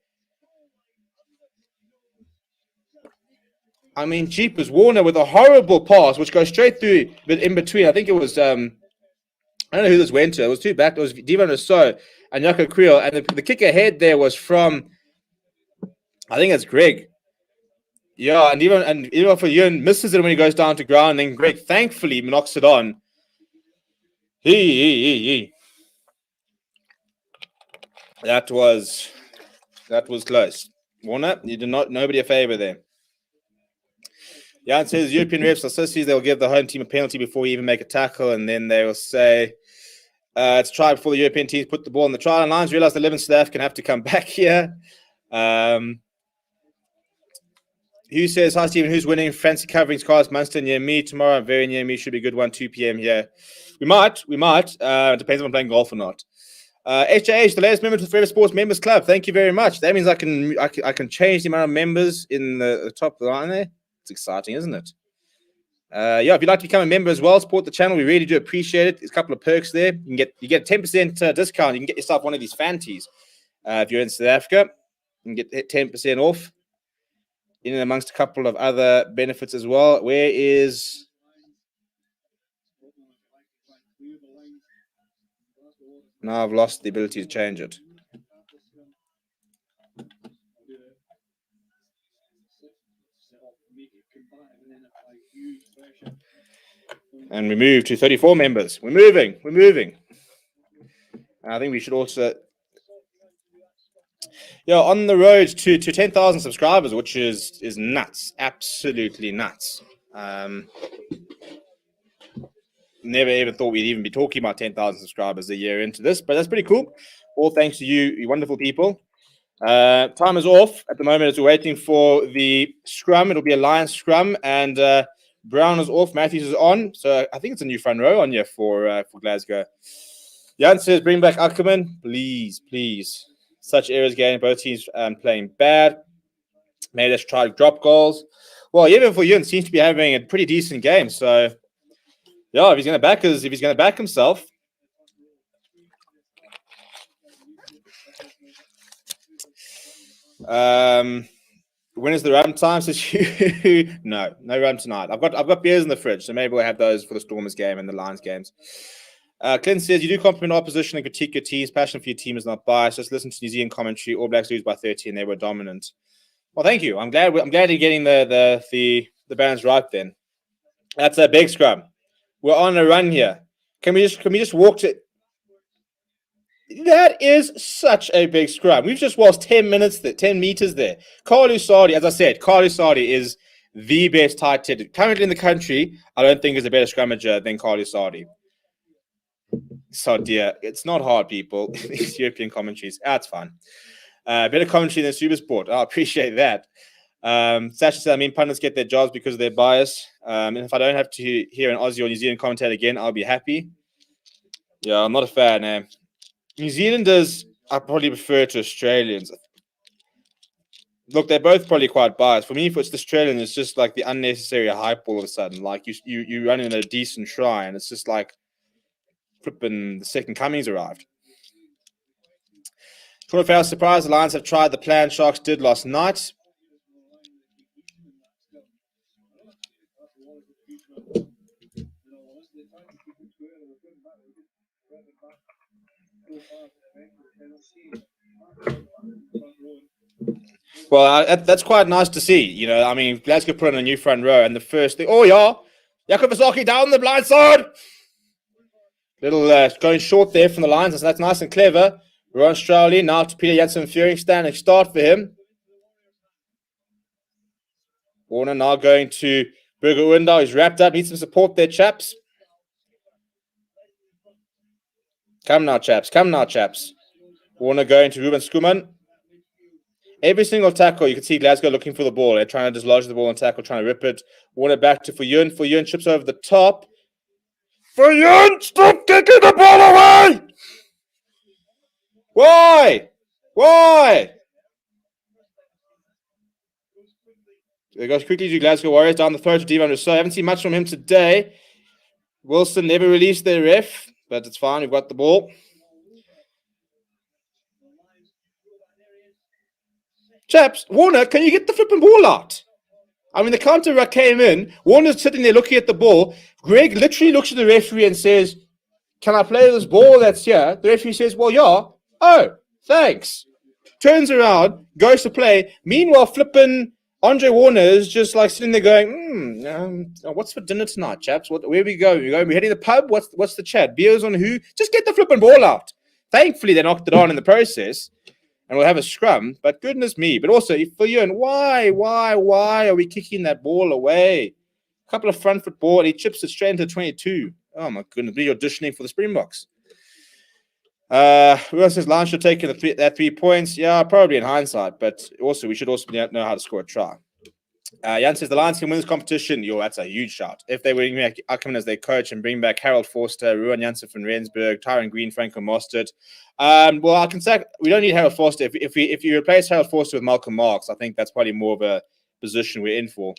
I mean, jeepers, Warner with a horrible pass, which goes straight through, but in between. I think it was, I don't know who this went to. It was two back. It was Dion Rousseau and Jaco Kriel. And the kick ahead there was from, I think it's Greg. Yeah, and even for Ewan misses it when he goes down to ground. And then Greg thankfully knocks it on. That was close. Warner, you did not nobody a favor there. Jan says European refs are sissies. They'll give the home team a penalty before you even make a tackle, and then they will say it's try before the European teams put the ball on the try lines. Realize the 11 staff can have to come back here. Who says, hi, Stephen, who's winning? Fancy covering scars, Munster near me tomorrow. Very near me. Should be a good one, 2 p.m. here. We might. Depends if I'm playing golf or not. HJH, the latest member to the Forever Sports Members Club. Thank you very much. That means I can change the amount of members in the top of the line there. It's exciting, isn't it? If you'd like to become a member as well, support the channel. We really do appreciate it. There's a couple of perks there. You get 10% discount. You can get yourself one of these Fanties. If you're in South Africa, you can get 10% off. In and amongst a couple of other benefits as well. Where is... Now I've lost the ability to change it. And we move to 34 members. We're moving. I think we should also... on the road to 10,000 subscribers, which is nuts. Absolutely nuts. Never even thought we'd even be talking about 10,000 subscribers a year into this, but that's pretty cool. All thanks to you wonderful people. Time is off at the moment as we're waiting for the scrum. It'll be a Lions scrum, and Brown is off. Matthews is on. So I think it's a new front row on here for Glasgow. Jan says, bring back Ackerman. Please. Such errors getting both teams playing bad. Maybe let's try to drop goals. Well, even for Yun seems to be having a pretty decent game. So, if he's going to back himself. When is the run time? Says you. No run tonight. I've got beers in the fridge, so maybe we'll have those for the Stormers game and the Lions games. Clint says, you do compliment opposition and critique your team's passion for your team is not biased. Just listen to New Zealand commentary. All Blacks lose by 30 and they were dominant. Well, thank you. I'm glad you're getting the balance right then. That's a big scrum. We're on a run here. Can we just walk to... That is such a big scrum. We've just lost 10 meters there. Carlu Sardi, as I said, is the best tight head. Currently in the country, I don't think is a better scrummager than Carlu Sardi. So dear, it's not hard, people. These European commentaries, that's fun. Better commentary than Supersport. I appreciate that. Sasha said, pundits get their jobs because of their bias. And if I don't have to hear an Aussie or New Zealand commentator again, I'll be happy. Yeah, I'm not a fan. New Zealanders, I probably prefer to Australians. Look, they're both probably quite biased. For me, if it's the Australian, it's just like the unnecessary hype all of a sudden. Like you run in a decent try, and it's just like flipping the second coming's arrived. If I was surprised, the Lions have tried the plan Sharks did last night. Well, that's quite nice to see. Glasgow put in a new front row, and the first thing, Jakob Vasaki down the blind side. Little going short there from the Lions, so that's nice and clever. Ron Strowley now to Peter Jansen Furing, standing start for him. Warner now going to Burger Uendal. He's wrapped up, needs some support there, chaps. Come now, chaps. Warner going to Ruben Skuman. Every single tackle, you can see Glasgow looking for the ball. They're trying to dislodge the ball and tackle, trying to rip it. Warner back to Fuyun. Fuyun chips over the top. Fuyun, stop kicking the ball away! Why? It goes quickly to Glasgow Warriors down the throat to Devon Rousseau. I haven't seen much from him today. Wilson never released their ref, but it's fine. We've got the ball. Chaps, Warner, can you get the flipping ball out? The counter ruck came in. Warner's sitting there looking at the ball. Greg literally looks at the referee and says, can I play this ball that's here? The referee says, well, yeah. Oh, thanks. Turns around, goes to play. Meanwhile, flipping Andre Warner is just like sitting there going, what's for dinner tonight, chaps? Where are we going? We're heading to the pub? What's the chat? Beers on who? Just get the flipping ball out. Thankfully, they knocked it on in the process, and we'll have a scrum. But goodness me! But also for you, and why are we kicking that ball away? A couple of front foot ball, and he chips it straight into 22. Oh my goodness! We're auditioning for the Springboks. Who else says Lions should take that 3 points? Yeah, probably in hindsight, but also we should also know how to score a try. Jan says the Lions can win this competition. That's a huge shout. If they bring back Ackerman as their coach and bring back Harold Forster, Ruan Janssen from Rensburg, Tyron Green, Franco Mostert. Well, I can say we don't need Harold Forster. If you replace Harold Forster with Malcolm Marks, I think that's probably more of a position we're in for.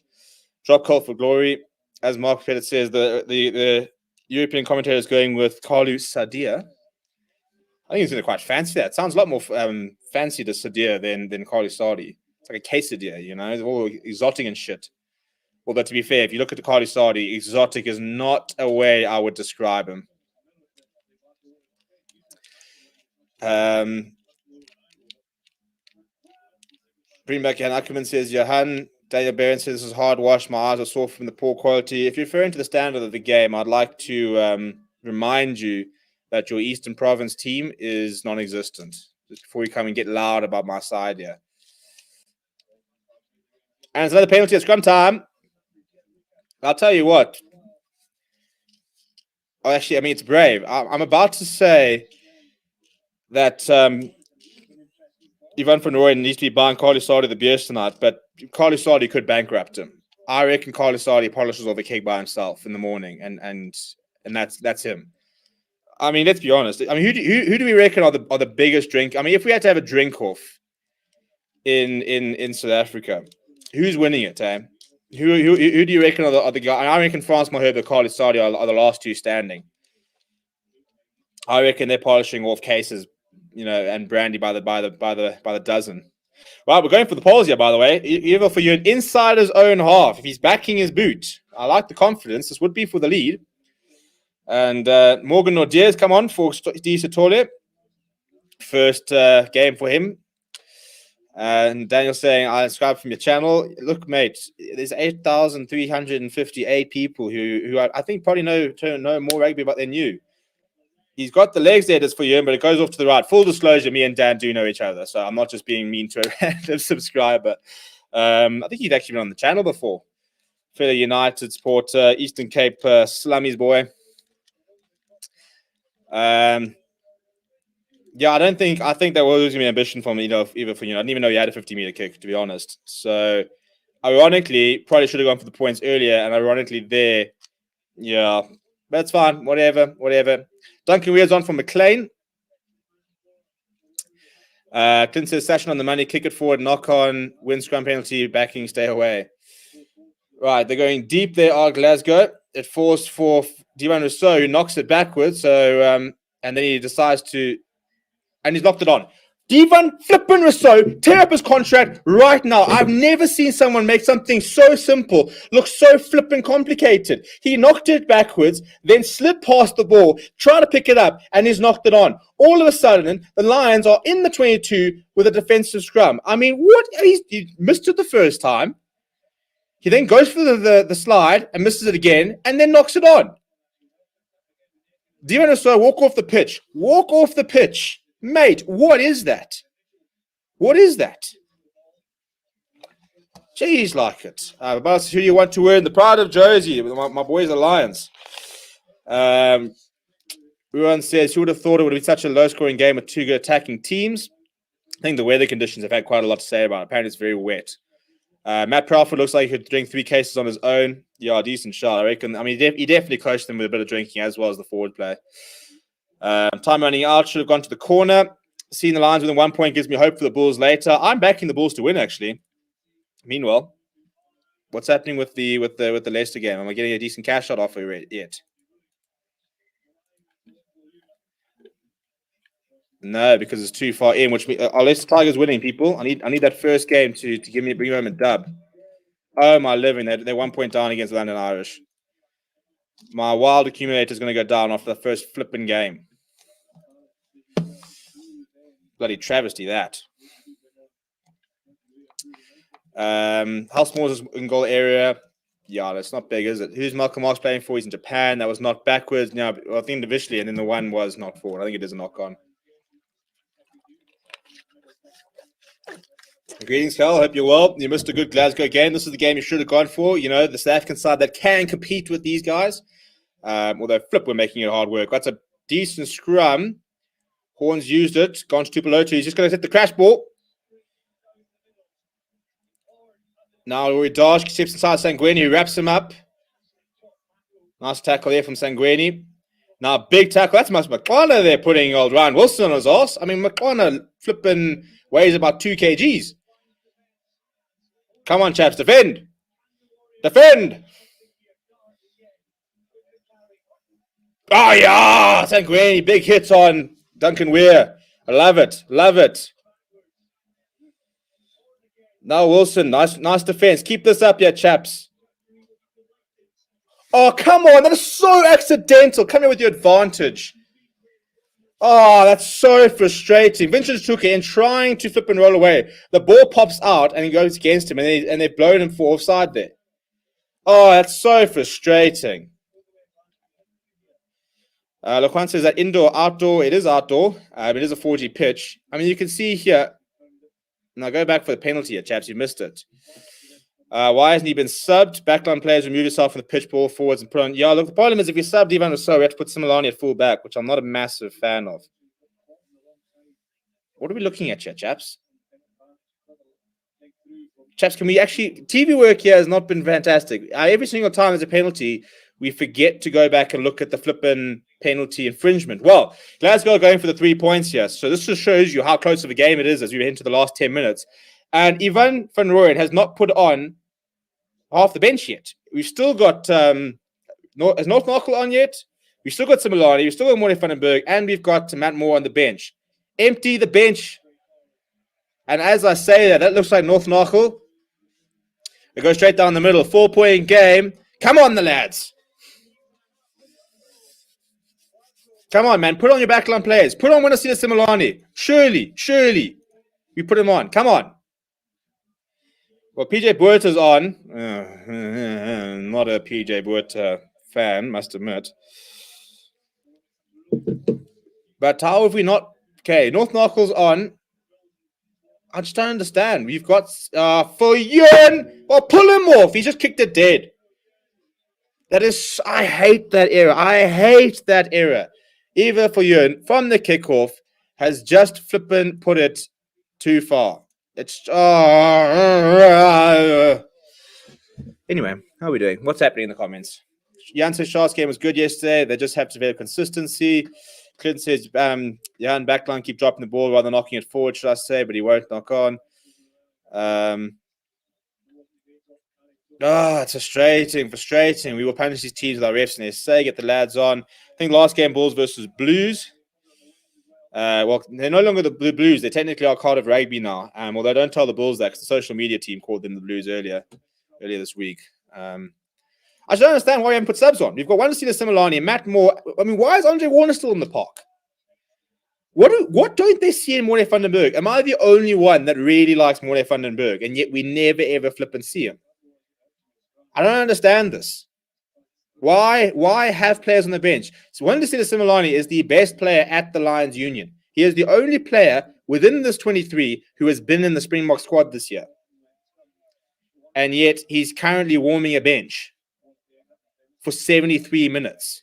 Drop call for glory. As Mark Pettit says, the European commentator is going with Carlu Sadia. I think he's going to quite fancy that. It sounds a lot more fancy to Sadia than Carlu Sadi. It's like a quesadilla, it's all exotic and shit. Although, to be fair, if you look at the Carlu Sadi, exotic is not a way I would describe him. Bring back Jan Ackerman says, Johan, Daniel Barron says, this is hard wash. My eyes are sore from the poor quality. If you're referring to the standard of the game, I'd like to remind you that your Eastern Province team is non-existent. Just before you come and get loud about my side here. And it's another penalty at scrum time. I'll tell you what. Oh, actually, I mean, it's brave. I'm about to say that Ivan van Rooyen needs to be buying Carlu Sadi the beers tonight, but Carlu Sadi could bankrupt him. I reckon Carlu Sadi polishes off a keg by himself in the morning, and that's him. I mean, let's be honest. I mean, who do we reckon are the biggest drink? I mean, if we had to have a drink off in South Africa, who's winning it, eh? Who do you reckon are the guys? I reckon France Mahherb and Carlu Sadi are the last two standing. I reckon they're polishing off cases, and brandy by the dozen. Right, we're going for the polls here, by the way. Even for you, an insider's own half. If he's backing his boot, I like the confidence. This would be for the lead. And Morgan Nordier's come on for D. Satole. First game for him. And Daniel saying, I subscribe from your channel. Look, mate, there's 8,358 people who I think probably know more rugby than you. He's got the legs there just for you, but it goes off to the right. Full disclosure, me and Dan do know each other, so I'm not just being mean to a random subscriber. I think he'd actually been on the channel before. Fellow United supporter, Eastern Cape Slummies boy. Yeah, I think that was going to be ambition for me, even for I didn't even know he had a 50-meter kick, to be honest. So, ironically, probably should have gone for the points earlier, and ironically there, yeah, that's fine. Whatever. Duncan Weir's on from McLean. Clint says, session on the money, kick it forward, knock on, win scrum penalty, backing, stay away. Right, they're going deep there, Glasgow. It falls for Divan Rousseau, who knocks it backwards. So, and then he decides to, and he's knocked it on. Divan flippin' Rousseau, tear up his contract right now. I've never seen someone make something so simple look so flippin' complicated. He knocked it backwards, then slid past the ball, tried to pick it up, and he's knocked it on. All of a sudden, the Lions are in the 22 with a defensive scrum. I mean, what? He missed it the first time. He then goes for the slide and misses it again, and then knocks it on. Divan Rousseau, walk off the pitch. Walk off the pitch. Mate, what is that? What is that? Jeez, like it. About who you want to wear in the pride of Josie. My boys are Lions. Ruan says, who would have thought it would be such a low-scoring game with two good attacking teams? I think the weather conditions have had quite a lot to say about it. Apparently, it's very wet. Matt Proudfoot looks like he could drink 3 cases on his own. Yeah, decent shot, I reckon. I mean, he definitely coached them with a bit of drinking as well as the forward play. Time running out, should have gone to the corner. Seeing the Lions within 1 point gives me hope for the Bulls later. I'm backing the Bulls to win, actually. Meanwhile, what's happening with the Leicester game? Am I getting a decent cash shot offer yet? No, because it's too far in. Which Leicester Tigers winning, people. I need that first game to bring home a dub. Oh my living! They're 1 point down against London Irish. My wild accumulator is going to go down after the first flipping game. Bloody travesty that. Halsmore's in goal area. Yeah, that's not big, is it? Who's Malcolm Marks playing for? He's in Japan. That was not backwards. Now, I think individually, and then the one was not forward. I think it is a knock on. Greetings, Carl. Hope you're well. You missed a good Glasgow game. This is the game you should have gone for. You know, the South African side that can compete with these guys. Although Flip were making it hard work. That's a decent scrum. Horns used it. Gone to Tupelotu. He's just going to hit the crash ball. Now Dash steps inside Sangweni, who wraps him up. Nice tackle there from Sangweni. Now big tackle. That's Makwana there putting old Ryan Wilson on his ass. I mean, Makwana flipping weighs about 2 kgs. Come on, chaps. Defend. Defend. Oh, yeah. Sangweni. Big hits on Duncan Weir. I love it. Love it. Now Wilson. Nice defense. Keep this up here, chaps. Oh, come on. That is so accidental. Come here with your advantage. Oh, that's so frustrating. Vincent took it and trying to flip and roll away. The ball pops out and he goes against him, and they've blown him for offside there. Oh, that's so frustrating. Laquan says that indoor, outdoor. It is outdoor. It is a 4G pitch. I mean, you can see here. Now go back for the penalty here, chaps. You missed it. Why hasn't he been subbed? Backline players remove yourself from the pitch, ball forwards and put on. Yeah, look, the problem is if you subbed Ivan Rousseau, we have to put Similani at full back, which I'm not a massive fan of. What are we looking at here, chaps? Chaps, can we actually... TV work here has not been fantastic. Every single time there's a penalty, we forget to go back and look at the flipping penalty infringement. Well, Glasgow are going for the 3 points here. So this just shows you how close of a game it is as we head into the last 10 minutes. And Ivan van Rooyen has not put on half the bench yet. We've still got has North Knuckle on yet. We've still got Similani. We've still got Morley Vandenberg, and we've got Matt Moore on the bench. Empty the bench. And as I say that looks like North Knuckle. They go straight down the middle. 4-point game. Come on, the lads. Come on, man. Put on your backline players. Put on Winnasina Similani. Surely. We put him on. Come on. Well, PJ Buerta's on. Not a PJ Buerta fan, must admit. But how have we not... Okay, North Knuckles on. I just don't understand. We've got Fulyon. Well, pull him off. He just kicked it dead. That is... I hate that era. Eva Fulyon, from the kickoff, has just flippin' put it too far. It's anyway, how are we doing? What's happening in the comments? Jan says Sharks game was good yesterday. They just have to develop consistency. Clinton says Jan backline keep dropping the ball rather than knocking it forward, should I say, but he won't knock on. It's frustrating. We will punish these teams with our refs and SA, get the lads on. I think last game Bulls versus Blues. Well, they're no longer the Blues. They technically are Cardiff Rugby now. Although don't tell the Bulls that because the social media team called them the Blues earlier this week. I just don't understand why we haven't put subs on. We've got Winnasina Similani and Matt Moore. I mean, why is Andre Warner still in the park? What don't they see in Morley Vandenberg? Am I the only one that really likes Morley Vandenberg and yet we never ever flip and see him? I don't understand this. Why have players on the bench? So Winnasina Similani is the best player at the Lions Union. He is the only player within this 23 who has been in the Springbok squad this year. And yet he's currently warming a bench for 73 minutes.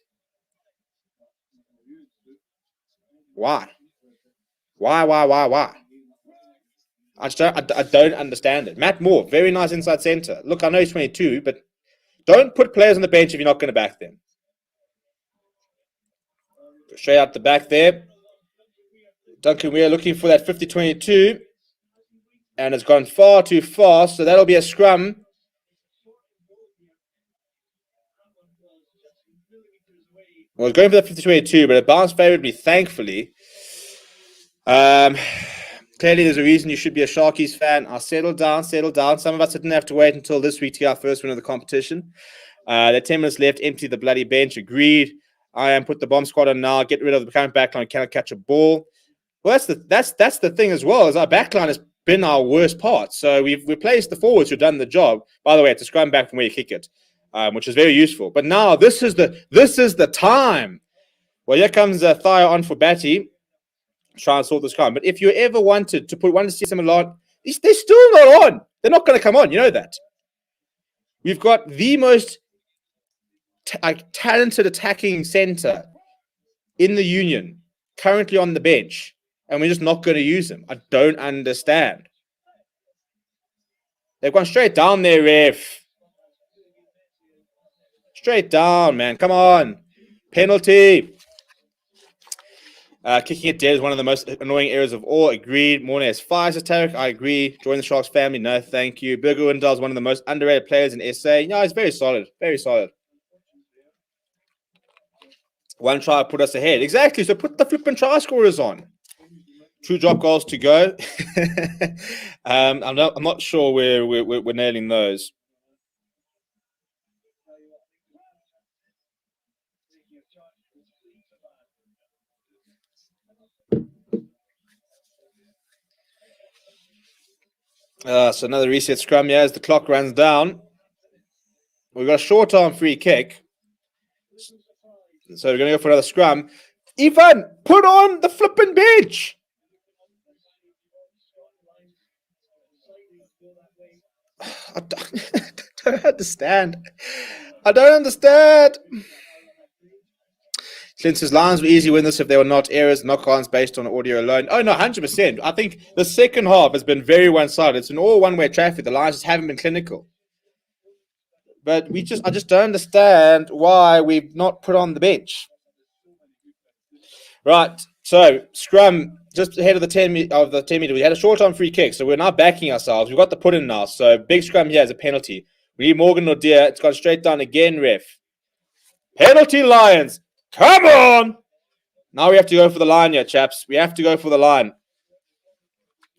Why? I don't understand it. Matt Moore, very nice inside center. Look, I know he's 22, but don't put players on the bench if you're not going to back them. Straight out the back there. Duncan Weir looking for that 50-22. And it's gone far too fast, so that'll be a scrum. Well, it's going for the 50-22, but it bounced favorably, thankfully. Clearly, there's a reason you should be a Sharkies fan. I'll settle down. Some of us didn't have to wait until this week to get our first win of the competition. There's 10 minutes left. Empty the bloody bench. Agreed. I am put the bomb squad on now. Get rid of the current backline. Cannot catch a ball. Well, that's the thing as well. Is our backline has been our worst part. So we've replaced the forwards who've done the job. By the way, it's a scrum back from where you kick it, which is very useful. But now this is the time. Well, here comes Thaya on for Batty. Try and sort this crime. But if you ever wanted to put Winnasina They're still not on. They're not going to come on. You know that. We've got the most talented attacking centre in the union currently on the bench, and we're just not going to use him. I don't understand. They've gone straight down there, ref. Straight down, man. Come on. Penalty. Kicking it dead is one of the most annoying errors of all. Agreed. Mornay has 5, says Tarek. I agree. Join the Sharks family. No, thank you. Burger Windell is one of the most underrated players in SA. No, he's very solid. Very solid. One try put us ahead. Exactly. So put the flipping try scorers on. 2 drop goals to go. I'm not sure we're nailing those. So another reset scrum here as the clock runs down. We've got a short arm free kick. So we're going to go for another scrum. Ivan, put on the flipping bench. I don't understand. I don't understand. Clint says lines were easy winners if they were not errors, knock-ons based on audio alone. Oh, no, 100%. I think the second half has been very one-sided. It's an all one-way traffic. The lines just haven't been clinical. But I just don't understand why we've not put on the bench. Right. So scrum just ahead of the 10 meter. We had a short arm free kick, so we're now backing ourselves. We've got the put in now. So big scrum here as a penalty. We need Morgan Nordia. It's gone straight down again, ref. Penalty, Lions. Come on. Now we have to go for the line here, chaps. We have to go for the line.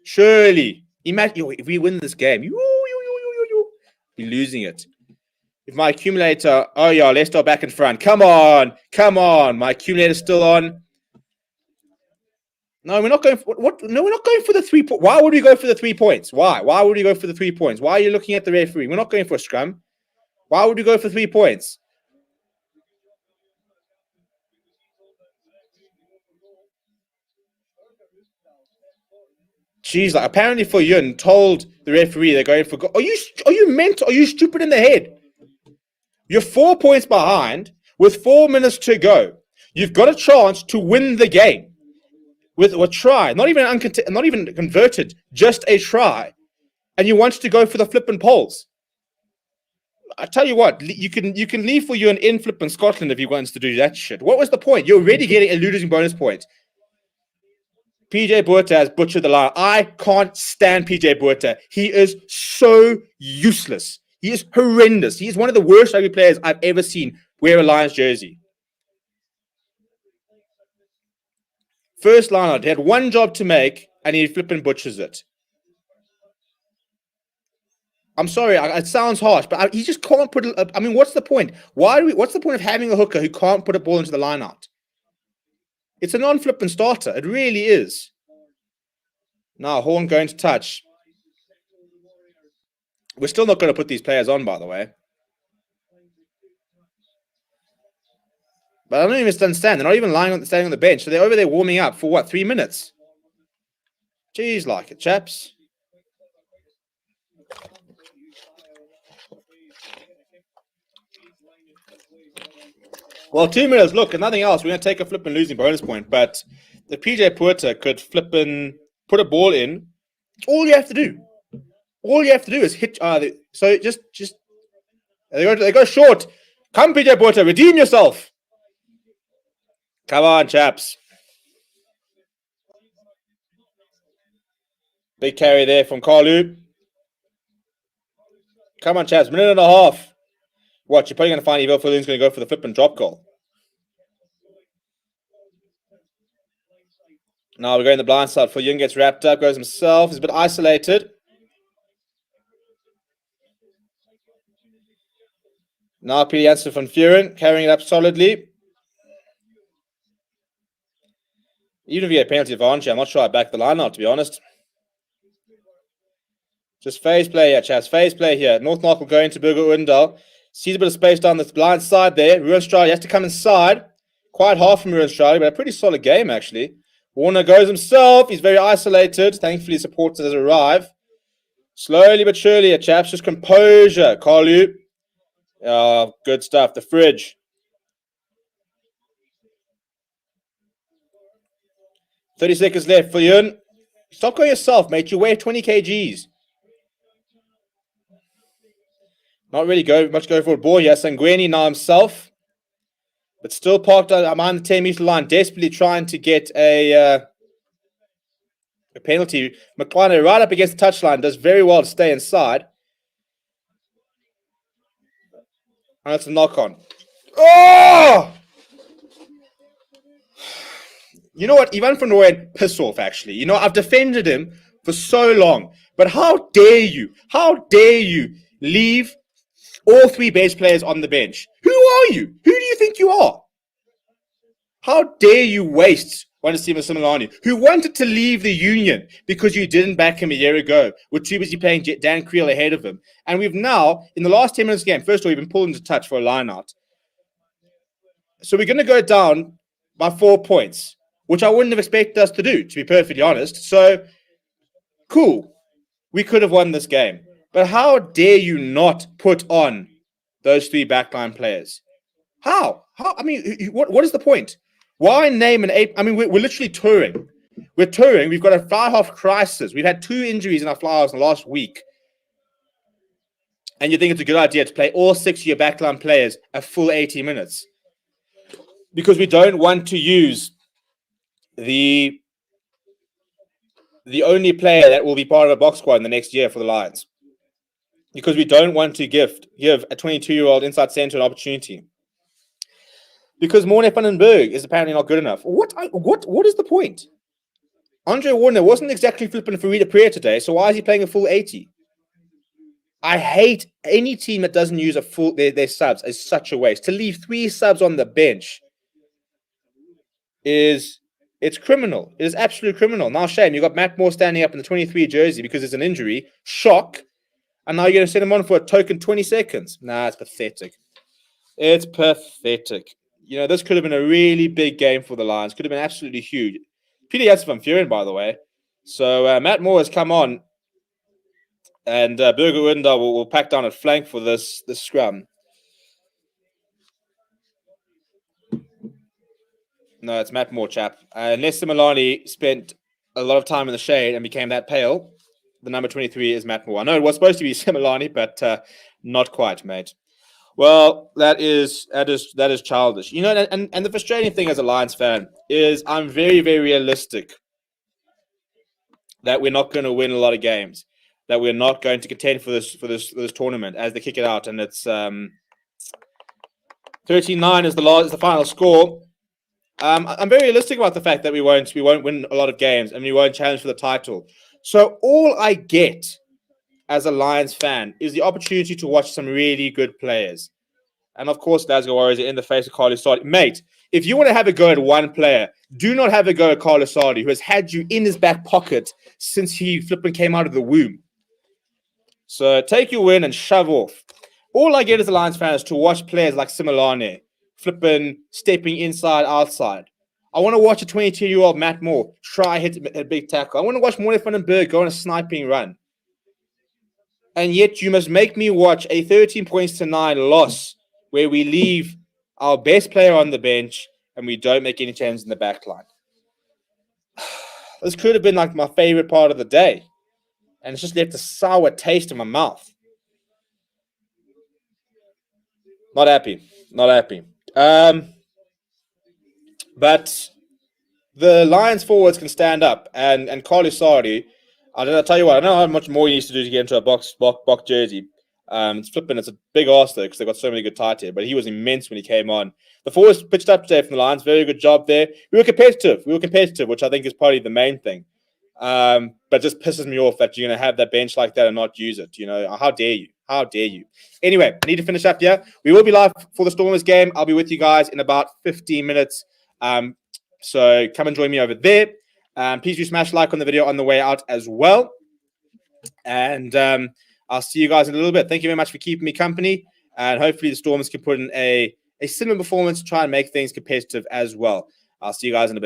Surely. Imagine if we win this game, you'll be losing it. If my accumulator, oh yeah, Leicester back in front. Come on. My accumulator's still on. No, we're not going for what? No, we're not going for the 3 points. Why would we go for the 3 points? Why? Why would we go for the 3 points? Why are you looking at the referee? We're not going for a scrum. Why would we go for 3 points? Jeez, like apparently for Yun told the referee they're going for. Are you stupid in the head? You're 4 points behind with 4 minutes to go. You've got a chance to win the game. With a try, not even converted, just a try, and you want to go for the flipping poles. I tell you what, you can leave for you an in flipping Scotland if he wants to do that shit. What was the point? You're already getting a losing bonus point. PJ Buerta has butchered the line. I can't stand PJ Buerta. He is so useless. He is horrendous. He is one of the worst rugby players I've ever seen wear a Lions jersey. First line out, he had one job to make, and he flipping butchers it. I'm sorry, it sounds harsh, but he just can't put it. I mean, what's the point? What's the point of having a hooker who can't put a ball into the line out? It's a non-flipping starter. It really is. Now, Horn going to touch. We're still not going to put these players on, by the way. But I don't even understand. They're not even standing on the bench. So they're over there warming up for what, 3 minutes? Jeez, like it, chaps. Well, 2 minutes. Look, if nothing else, we're going to take a flipping losing bonus point. But the PJ Puerta could flipping put a ball in. All you have to do. All you have to do is hit. So just they go short. Come, PJ Puerta, redeem yourself. Come on, chaps. Big carry there from Carlu. Come on, chaps. Minute and a half. What? You're probably going to find Evil Fillian's going to go for the flip and drop goal. Now we're going the blind side. Fillian gets wrapped up, goes himself. He's a bit isolated. Now Peter Janssen van Vuren carrying it up solidly. Even if you had penalty advantage, I'm not sure I back the line out, to be honest. Just phase play here, chaps. Phase play here. North Mark will go into Burger Oendal. Sees a bit of space down the blind side there. Ruenstrade has to come inside. Quite hard from Ruenstrade, but a pretty solid game, actually. Warner goes himself. He's very isolated. Thankfully, supporters arrive. Slowly but surely, chaps. Just composure. Carlu. Oh, good stuff. The fridge. 30 seconds left for Yun. Stop going yourself, mate. You weigh 20 kgs. Not really much going for a ball here. Sanguini now himself. But still parked behind the 10-meter line, desperately trying to get a penalty. McLaren right up against the touchline, does very well to stay inside. And that's a knock-on. Oh! You know what? Ivan van Rooyen, piss off, actually. You know, I've defended him for so long. But how dare you? How dare you leave all three best players on the bench? Who are you? Who do you think you are? How dare you waste Wanasima Simelane, who wanted to leave the union because you didn't back him a year ago. We're too busy playing Dan Creel ahead of him. And we've now, in the last 10 minutes of the game, first of all, we've been pulled into touch for a line-out. So we're going to go down by 4 points, which I wouldn't have expected us to do, to be perfectly honest. So, cool. We could have won this game. But how dare you not put on those three backline players? How? I mean, what is the point? Why name an 8? I mean, we're literally touring. We're touring. We've got a fly-half crisis. We've had 2 injuries in our fly-halves in the last week. And you think it's a good idea to play all 6 of your backline players a full 80 minutes. Because we don't want to use the only player that will be part of a box squad in the next year for the Lions. Because we don't want to give a 22-year-old inside centre an opportunity. Because Morne van den Berg is apparently not good enough. What is the point? Andre Warner wasn't exactly flipping for Rita Prayer today, so why is he playing a full 80? I hate any team that doesn't use their subs. Is such a waste. To leave 3 subs on the bench it's criminal. It is absolutely criminal. Now, shame, you got Matt Moore standing up in the 23 jersey because there's an injury. Shock. And now you're going to send him on for a token 20 seconds. Nah, it's pathetic. It's pathetic. You know, this could have been a really big game for the Lions. Could have been absolutely huge. Peter Yatsif van Vuren, by the way. So Matt Moore has come on. And Burger Windar will pack down at flank for this scrum. No, it's Matt Moore, chap. Unless Simelane spent a lot of time in the shade and became that pale, the number 23 is Matt Moore. I know it was supposed to be Simelane, but not quite, mate. Well, that is childish. You know, and the frustrating thing as a Lions fan is I'm very, very realistic that we're not going to win a lot of games, that we're not going to contend for this tournament as they kick it out, and it's 13-9 is the final score. I'm very realistic about the fact that we won't win a lot of games and we won't challenge for the title. So all I get as a Lions fan is the opportunity to watch some really good players. And of course, Glasgow Warriors are in the face of Carlos Sardi. Mate, if you want to have a go at one player, do not have a go at Carlos Sardi, who has had you in his back pocket since he flipping came out of the womb. So take your win and shove off. All I get as a Lions fan is to watch players like Simelane flipping, stepping inside, outside. I want to watch a 22-year-old Matt Moore try hit a big tackle. I want to watch Morne van den Berg go on a sniping run. And yet you must make me watch a 13-9 loss where we leave our best player on the bench and we don't make any changes in the back line. This could have been like my favorite part of the day. And it's just left a sour taste in my mouth. Not happy. But the Lions forwards can stand up, and Carlos Sardi, I'll tell you what, I don't know how much more he needs to do to get into a box jersey. It's a big ask though, because they've got so many good tight here, but he was immense when he came on. The forwards pitched up today from the Lions, very good job there. We were competitive, which I think is probably the main thing. But it just pisses me off that you're going to have that bench like that and not use it. You know, how dare you? Anyway, I need to finish up here. We will be live for the Stormers game. I'll be with you guys in about 15 minutes. So come and join me over there. Please do smash like on the video on the way out as well. And I'll see you guys in a little bit. Thank you very much for keeping me company. And hopefully the Stormers can put in a similar performance to try and make things competitive as well. I'll see you guys in a bit.